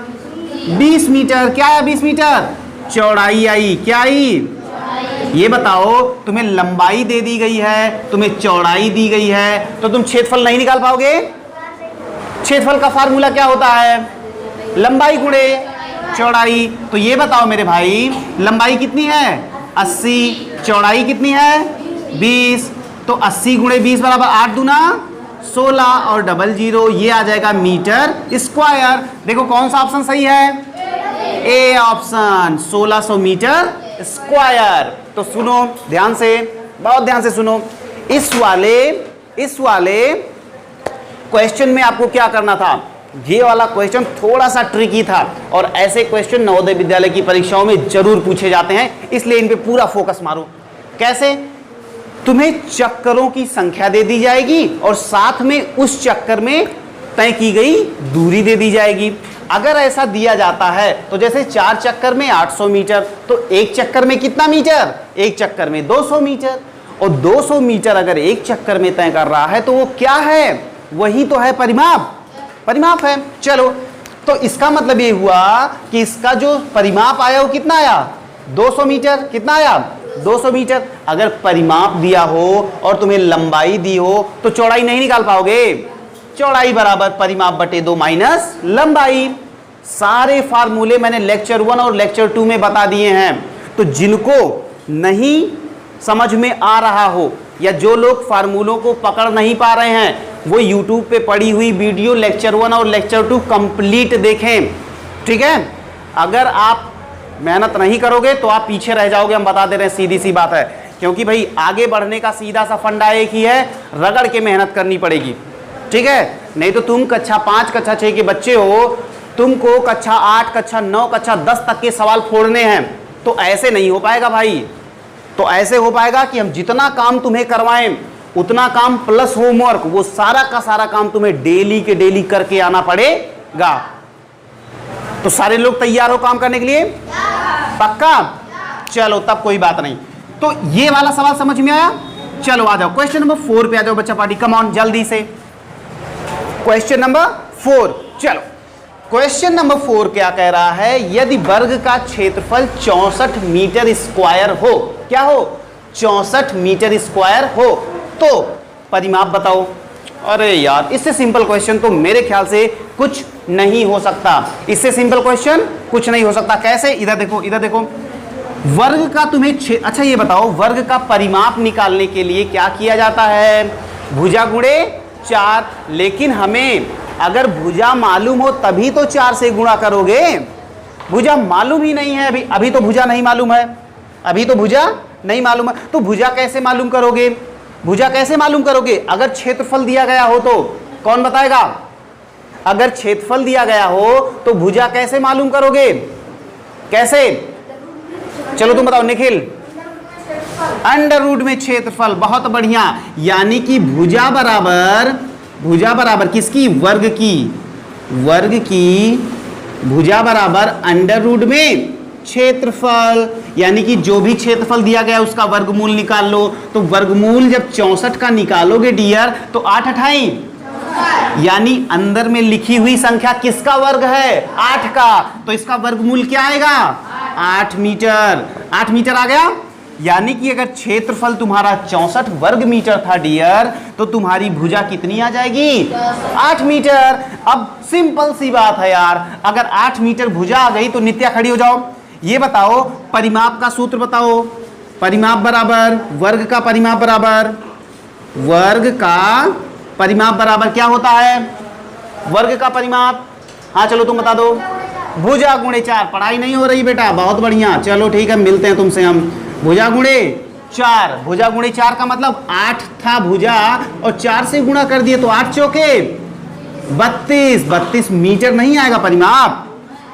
Speaker 1: 20 मीटर। क्या आया? 20 मीटर चौड़ाई आई। क्या आई? ये बताओ, तुम्हें लंबाई दे दी गई है, तुम्हें चौड़ाई दी गई है, तो तुम क्षेत्रफल नहीं निकाल पाओगे? क्षेत्रफल का फार्मूला क्या होता है? लंबाई गुणे चौड़ाई। तो ये बताओ मेरे भाई, लंबाई कितनी है? 80, चौड़ाई कितनी है? 20। तो 80 गुणे 20 बराबर 8 दूना 16 और 00, ये आ जाएगा मीटर स्क्वायर। देखो कौन सा ऑप्शन सही है? A option, 1600 metre square. तो सुनो ध्यान से, बहुत ध्यान से सुनो। इस वाले क्वेश्चन में आपको क्या करना था? ये वाला क्वेश्चन थोड़ा सा ट्रिकी था और ऐसे क्वेश्चन नवोदय विद्यालय की परीक्षाओं में जरूर पूछे जाते हैं, इसलिए इन पे पूरा फोकस मारो। कैसे? तुम्हें चक्करों की संख्या दे दी जाएगी और साथ में उस चक्कर में तय की गई दूरी दे दी जाएगी। अगर ऐसा दिया जाता है तो जैसे 4 चक्कर में 800 मीटर, तो एक चक्कर में कितना मीटर? एक चक्कर में 200 मीटर। और 200 मीटर अगर एक चक्कर में तय कर रहा है तो वो क्या है? वही तो है परिमाप है। चलो, तो इसका मतलब ये हुआ कि इसका जो परिमाप आया वो कितना आया? 200 मीटर। कितना आया? 200 मीटर। अगर परिमाप दिया हो और तुम्हें लंबाई दी हो तो चौड़ाई नहीं निकाल पाओगे। चौड़ाई बराबर परिमाप बटे 2 माइनस लंबाई। सारे फार्मूले मैंने लेक्चर 1 और लेक्चर 2 में बता दिए हैं। तो जिनको नहीं समझ में आ रहा हो या जो लोग फार्मूलों को पकड़ नहीं पा रहे हैं, वो YouTube पे पड़ी हुई वीडियो लेक्चर 1 और लेक्चर 2 कंप्लीट देखें। ठीक है? अगर आप मेहनत नहीं करोगे तो आप पीछे रह जाओगे, हम बता दे रहे हैं, सीधी सी बात है। क्योंकि भाई आगे बढ़ने का सीधा सा फंडा एक ही है, रगड़ के मेहनत करनी पड़ेगी। ठीक है? नहीं तो तुम कक्षा 5 कक्षा 6 के बच्चे हो, तुमको कक्षा 8 कक्षा 9 कक्षा 10 तक के सवाल फोड़ने हैं, तो ऐसे नहीं हो पाएगा भाई। तो ऐसे हो पाएगा कि हम जितना काम तुम्हें करवाएं उतना काम प्लस होमवर्क, वो सारा का सारा काम तुम्हें डेली के डेली करके आना पड़ेगा। तो सारे लोग तैयार हो काम करने के लिए? पक्का? चलो तब कोई बात नहीं। तो ये वाला सवाल समझ में आया? चलो आ जाओ क्वेश्चन नंबर 4 पे आ जाओ बच्चा पार्टी, कम ऑन जल्दी से। क्वेश्चन नंबर 4, चलो क्वेश्चन नंबर 4 क्या कह रहा है? यदि वर्ग का क्षेत्रफल 64 मीटर स्क्वायर हो, क्या हो? 64 मीटर स्क्वायर हो, तो परिमाप बताओ। अरे यार, इससे सिंपल क्वेश्चन तो मेरे ख्याल से कुछ नहीं हो सकता। इससे सिंपल क्वेश्चन कुछ नहीं हो सकता। कैसे? इधर देखो, वर्ग का तुम्हें अच्छा ये बताओ, वर्ग का परिमाप निकालने के लिए क्या किया जाता है? भुजा गुणे 4। लेकिन हमें अगर भुजा मालूम हो तभी तो 4 से गुणा करोगे। भुजा मालूम ही नहीं है अभी तो भुजा नहीं मालूम है, अभी तो भुजा नहीं मालूम है, तो भुजा कैसे मालूम करोगे? भुजा कैसे मालूम करोगे? अगर क्षेत्रफल दिया गया हो तो कौन बताएगा? अगर क्षेत्रफल दिया गया हो तो भुजा कैसे मालूम करोगे? कैसे? चलो तुम बताओ निखिल। अंडर रूट में क्षेत्रफल, बहुत बढ़िया। यानी कि भुजा बराबर किसकी? वर्ग की भुजा बराबर अंडर रूट में क्षेत्रफल। यानी कि जो भी क्षेत्रफल दिया गया उसका वर्गमूल निकाल लो। तो वर्गमूल जब 64 का निकालोगे डियर तो 8 अठाई, यानी अंदर में लिखी हुई संख्या किसका वर्ग है? 8 का। तो इसका वर्गमूल क्या आएगा? 8 मीटर। 8 मीटर आ गया। यानी कि अगर क्षेत्रफल तुम्हारा 64 वर्ग मीटर था डियर, तो तुम्हारी भुजा कितनी आ जाएगी? 8 मीटर। अब सिंपल सी बात है यार, अगर 8 मीटर भुजा आ गई तो नित्या खड़ी हो जाओ। ये बताओ परिमाप का सूत्र बताओ। परिमाप बराबर वर्ग का परिमाप बराबर क्या होता है? वर्ग का परिमाप। हाँ चलो तुम बता दो। भुजा गुणे 4। पढ़ाई नहीं हो रही बेटा? बहुत बढ़िया, चलो ठीक है, मिलते हैं तुमसे हम। भुजा गुणे 4। भुजा गुणे 4 का मतलब 8 था भुजा और 4 से गुणा कर दिए तो 8 चौके 32। 32 मीटर नहीं आएगा परिमाप।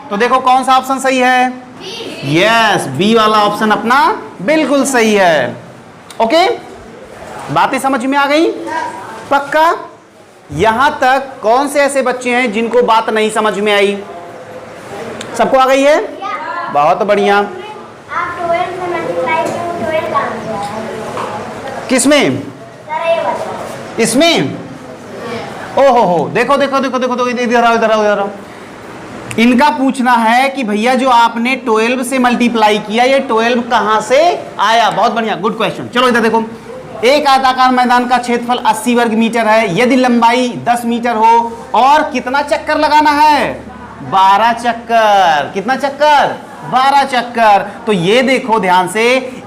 Speaker 1: तो देखो कौन सा ऑप्शन सही है? यस, बी वाला ऑप्शन अपना बिल्कुल सही है। ओके, बातें समझ में आ गई? पक्का? यहां तक कौन से ऐसे बच्चे हैं जिनको बात नहीं समझ में आई? सबको आ गई है? बहुत बढ़िया। किसमें? इसमें? ओहो हो, देखो देखो देखो देखो देखो, इधर आओ इधर आओ इधर आओ। इनका पूछना है कि भैया जो आपने 12 से मल्टीप्लाई किया, ये 12 कहां से आया? बहुत बढ़िया, गुड क्वेश्चन। चलो इधर देखो, एक आयताकार मैदान का क्षेत्रफल 80 वर्ग मीटर है। यदि लंबाई 10 मीटर हो और कितना चक्कर लगाना है? 12 चक्कर। कितना चक्कर? 12 चक्कर। तो ये देखो ध्यान से,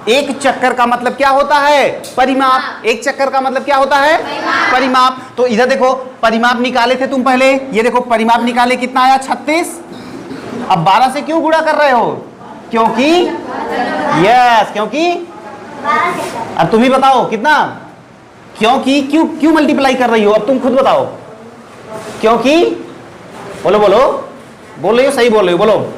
Speaker 1: एक चक्कर का मतलब क्या होता है? परिमाप। एक चक्कर का मतलब क्या होता है? परिमाप। तो इधर देखो, परिमाप निकाले थे तुम पहले, ये देखो परिमाप निकाले, कितना आया? 36। अब 12 से क्यों गुणा कर रहे हो? क्योंकि यस, क्योंकि अब तुम ही बताओ कितना? क्योंकि क्यों मल्टीप्लाई कर रही हो? अब तुम खुद बताओ। क्योंकि बोलो बोल रही हो, सही बोल रही हो, बोलो।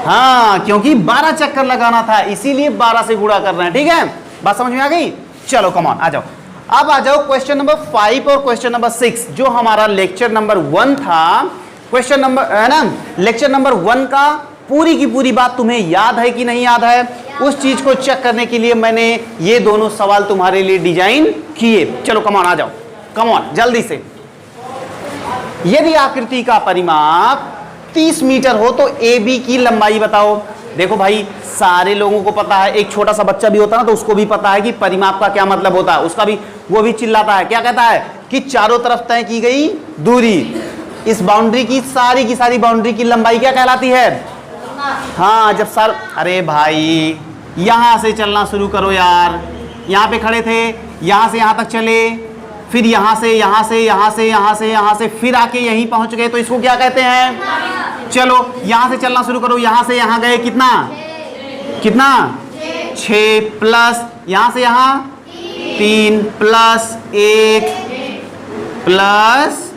Speaker 1: हाँ, क्योंकि 12 चक्कर लगाना था, इसीलिए 12 से गुणा कर रहे हैं। ठीक है, बात समझ में आ गई? चलो कम ऑन, आ जाओ। अब आ जाओ क्वेश्चन नंबर 5 और क्वेश्चन नंबर 6, जो हमारा लेक्चर नंबर 1 था। क्वेश्चन नंबर है ना, लेक्चर नंबर 1 का पूरी की पूरी बात तुम्हें याद है कि नहीं याद है? उस चीज को चेक करने के लिए मैंने ये दोनों सवाल तुम्हारे लिए डिजाइन किए। चलो कम ऑन, आ जाओ, कम ऑन जल्दी से। यदि आकृति का परिमाप 30 मीटर हो तो AB की लंबाई बताओ। देखो भाई, सारे लोगों को पता है, एक छोटा सा बच्चा भी होता है ना तो उसको भी पता है कि परिमाप का क्या मतलब होता है। उसका भी वो भी चिल्लाता है, क्या कहता है? कि चारों तरफ तय की गई दूरी। इस बाउंड्री की सारी बाउंड्री की लंबाई क्या कहलाती है? हाँ, जब सर, अरे भाई यहां से चलना शुरू करो यार। यहाँ पे खड़े थे, यहां से यहां तक चले, फिर यहाँ से फिर आके यहीं पहुंच गए, तो इसको क्या कहते हैं? चलो यहां से चलना शुरू करो, यहां से यहां गए, कितना 6 प्लस यहां से यहां 3 plus 1 plus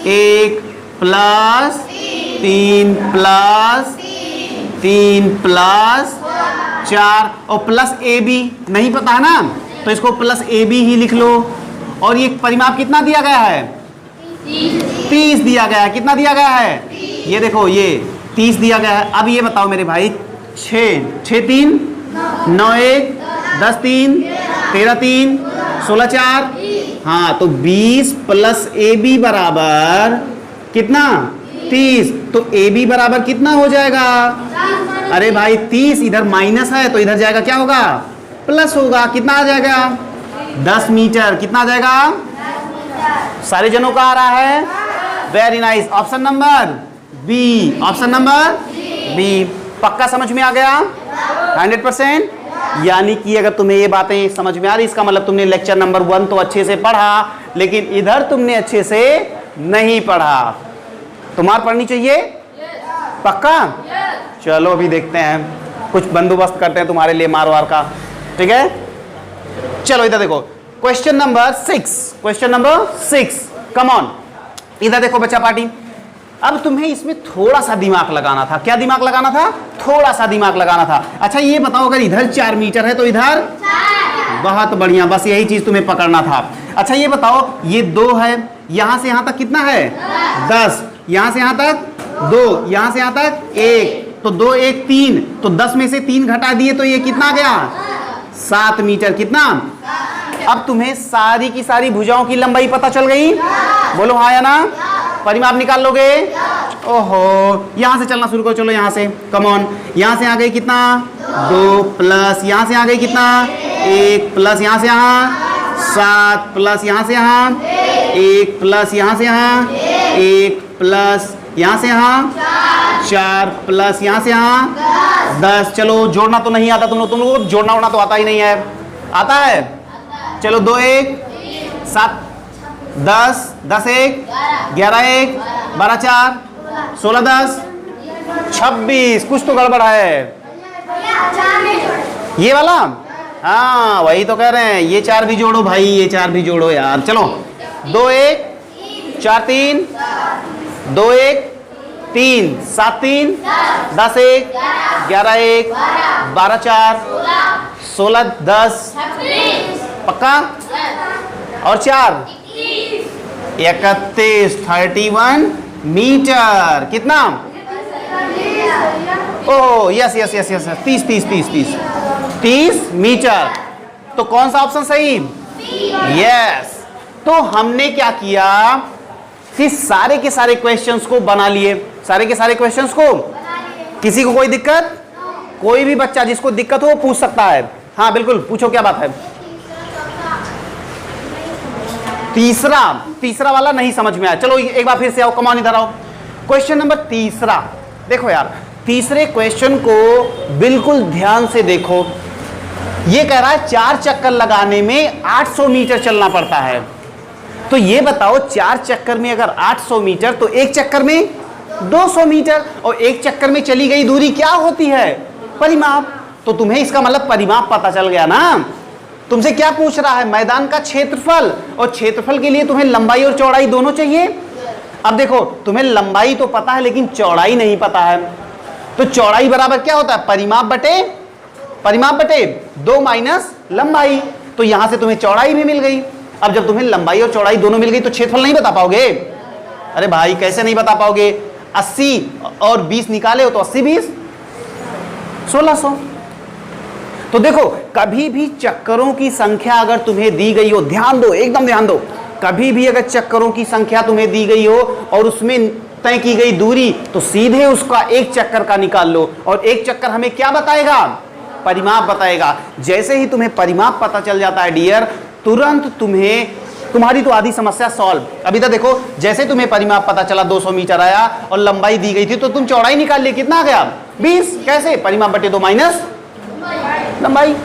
Speaker 1: 1 plus 3 plus 3 plus 4 और प्लस AB नहीं पता है ना, तो इसको प्लस AB ही लिख लो। और ये परिमाप कितना दिया गया है? 30 दिया गया है। कितना दिया गया है? ये देखो, ये 30 दिया गया है। अब ये बताओ मेरे भाई, 6 3 9 1 10 3 13 3 16 4, हाँ, तो 20 प्लस AB बराबर कितना? 30। तो AB बराबर कितना हो जाएगा? अरे भाई 30 इधर माइनस है तो इधर जाएगा, क्या होगा? प्लस होगा। कितना आ जाएगा? 10 मीटर। कितना आ जाएगा? 10 मीटर। सारे जनों का आ रहा है? Very nice. Option number B. Option number B. पक्का समझ में आ गया? 100%? यानी कि अगर तुम्हें ये बातें समझ में आ रही, इसका मतलब तुमने लेक्चर नंबर 1 तो अच्छे से पढ़ा, लेकिन इधर तुमने अच्छे से नहीं पढ़ा। तो मार पढ़नी चाहिए पक्का? चलो अभी देखते हैं, कुछ बंदोबस्त करते हैं तुम्हारे लिए मार वार का, ठीक है? चलो इधर देखो, क्वेश्चन नंबर 6, कम ऑन, इधर देखो बच्चा पार्टी। अब तुम्हें इसमें थोड़ा सा दिमाग लगाना था। क्या दिमाग लगाना था? थोड़ा सा दिमाग लगाना था। अच्छा ये बताओ, अगर इधर 4 मीटर है तो इधर 4। बहुत बढ़िया, बस यही चीज तुम्हें पकड़ना था। अच्छा ये बताओ, ये 2 है, यहां से यहां तक कितना है? 10। यहां से यहां तक 2, यहां से यहां तक 1, तो 2 1 3, तो 10 में से 3 घटा दिए तो ये कितना गया? 7 मीटर। कितना? अब तुम्हें सारी की सारी भुजाओं की लंबाई पता चल गई? बोलो हाँ या ना? परिमाप निकाल लोगे? ओहो, यहां से चलना शुरू करो। चलो यहां से, कम ऑन। यहां से आ गई कितना? 2 प्लस यहां से आ गई कितना? 1 प्लस यहां से यहां 7 प्लस यहां से यहां 1 प्लस यहां से यहां 1 प्लस यहां से यहां 4 प्लस यहां से यहां 10। चलो जोड़ना तो नहीं आता तुम लोगों को, जोड़ना वोड़ना तो आता ही नहीं है। आता है? चलो 2 1 7 10 10 1 11 1 12 4 16 10 26। कुछ तो गड़बड़ है ये वाला। हाँ वही तो कह रहे हैं, ये 4 भी जोड़ो भाई, ये 4 भी जोड़ो यार। चलो 2 1 4 3 2 1 3 7 3 10 1 11 1 12 4 16 10 पक्का? और 4 31 31 मीटर। कितना? Oh yes yes yes yes 30 metre. तो कौन सा ऑप्शन सही? यस। तो हमने क्या किया कि सारे के सारे क्वेश्चंस को बना लिए, सारे के सारे क्वेश्चंस को। किसी को कोई दिक्कत? कोई भी बच्चा जिसको दिक्कत हो वो पूछ सकता है। हाँ बिल्कुल, पूछो क्या बात है। तीसरा वाला नहीं समझ में आया। चलो एक बार फिर से आओ, कमान इधर आओ। क्वेश्चन नंबर 3 देखो यार, तीसरे क्वेश्चन को बिल्कुल ध्यान से देखो। ये कह रहा है 4 चक्कर लगाने में 800 मीटर चलना पड़ता है। तो ये बताओ 4 चक्कर में अगर 800 मीटर तो एक चक्कर में 200 मीटर, और एक चक्कर में चली गई दूरी क्या होती है? परिमाप। तो तुम्हें इसका मतलब परिमाप पता चल गया ना। तुमसे क्या पूछ रहा है? मैदान का क्षेत्रफल, और क्षेत्रफल के लिए तुम्हें लंबाई और चौड़ाई दोनों चाहिए। अब देखो तुम्हें लंबाई तो पता है लेकिन चौड़ाई नहीं पता है। तो चौड़ाई बराबर क्या होता है? परिमाप बटे 2 माइनस लंबाई। तो यहां से तुम्हें चौड़ाई भी मिल गई। अब जब तुम्हें लंबाई और चौड़ाई दोनों मिल गई तो क्षेत्रफल नहीं बता पाओगे? अरे भाई कैसे नहीं बता पाओगे? 80 और 20 निकाले हो तो 80 20 1600। तो देखो कभी भी चक्करों की संख्या अगर तुम्हें दी गई हो, ध्यान दो, एकदम ध्यान दो, कभी भी अगर चक्करों की संख्या तुम्हें दी गई हो और उसमें तय की गई दूरी, तो सीधे उसका एक चक्कर का निकाल लो। और एक चक्कर हमें क्या बताएगा? परिमाप बताएगा। जैसे ही तुम्हें परिमाप पता चल जाता है डियर, तुरंत तुम्हारी तो आधी समस्या सॉल्व। अभी तक देखो, जैसे तुम्हें परिमाप पता चला 200 मीटर आया और लंबाई दी गई थी, तो तुम चौड़ाई निकाल लिए, कितना आ गया? 20। कैसे? परिमाप बटे 2 माइनस लंबाई।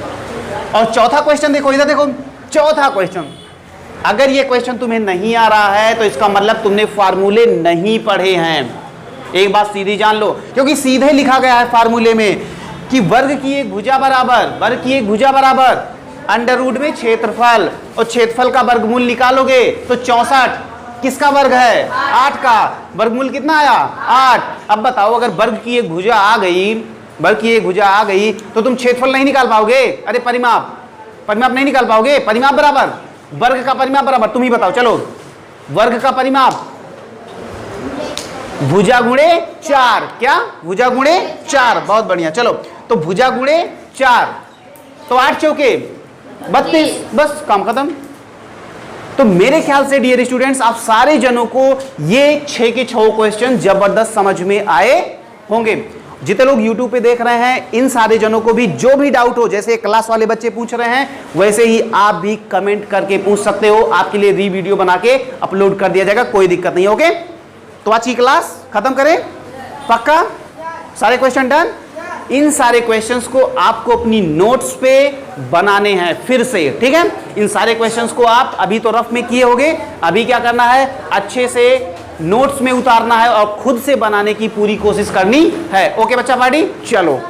Speaker 1: और चौथा क्वेश्चन देखो, इधर देखो, चौथा क्वेश्चन। अगर ये क्वेश्चन तुम्हें नहीं आ रहा है तो इसका मतलब तुमने फार्मूले नहीं पढ़े हैं। एक बात सीधी जान लो, क्योंकि सीधे लिखा गया है फार्मूले में कि वर्ग की एक भुजा बराबर अंडर रूट में क्षेत्रफल, और क्षेत्रफल का वर्गमूल निकालोगे तो 64 किसका वर्ग है? 8 का। वर्गमूल कितना आया? 8। अब बताओ अगर वर्ग की एक भुजा आ गई तो तुम क्षेत्रफल नहीं निकाल पाओगे? अरे परिमाप नहीं निकाल पाओगे। परिमाप बराबर वर्ग का परिमाप बराबर, तुम ही बताओ। चलो वर्ग का परिमाप भुजा गुणे 4। क्या? भुजा गुणे 4। बहुत बढ़िया। चलो तो भुजा गुणे 4 तो 8 चौके 32, बस काम खत्म। तो मेरे ख्याल से डियर स्टूडेंट्स, आप सारे जनों को ये 6 के 6 क्वेश्चन जबरदस्त समझ में आए होंगे। जितने लोग YouTube पे देख रहे हैं, इन सारे जनों को भी जो भी डाउट हो, जैसे क्लास वाले बच्चे पूछ रहे हैं, वैसे ही आप भी कमेंट करके पूछ सकते हो। आपके लिए वीडियो बना के अपलोड कर दिया जाएगा, कोई दिक्कत नहीं। ओके, तो आज की क्लास खत्म करें? पक्का? सारे क्वेश्चन डन? इन सारे क्वेश्चंस को आपको अपनी नोट्स पे बनाने हैं फिर से, ठीक है। इन सारे क्वेश्चंस को आप अभी तो रफ में किए होंगे, अभी क्या करना है, अच्छे से नोट्स में उतारना है और खुद से बनाने की पूरी कोशिश करनी है। ओके बच्चा पार्टी, चलो।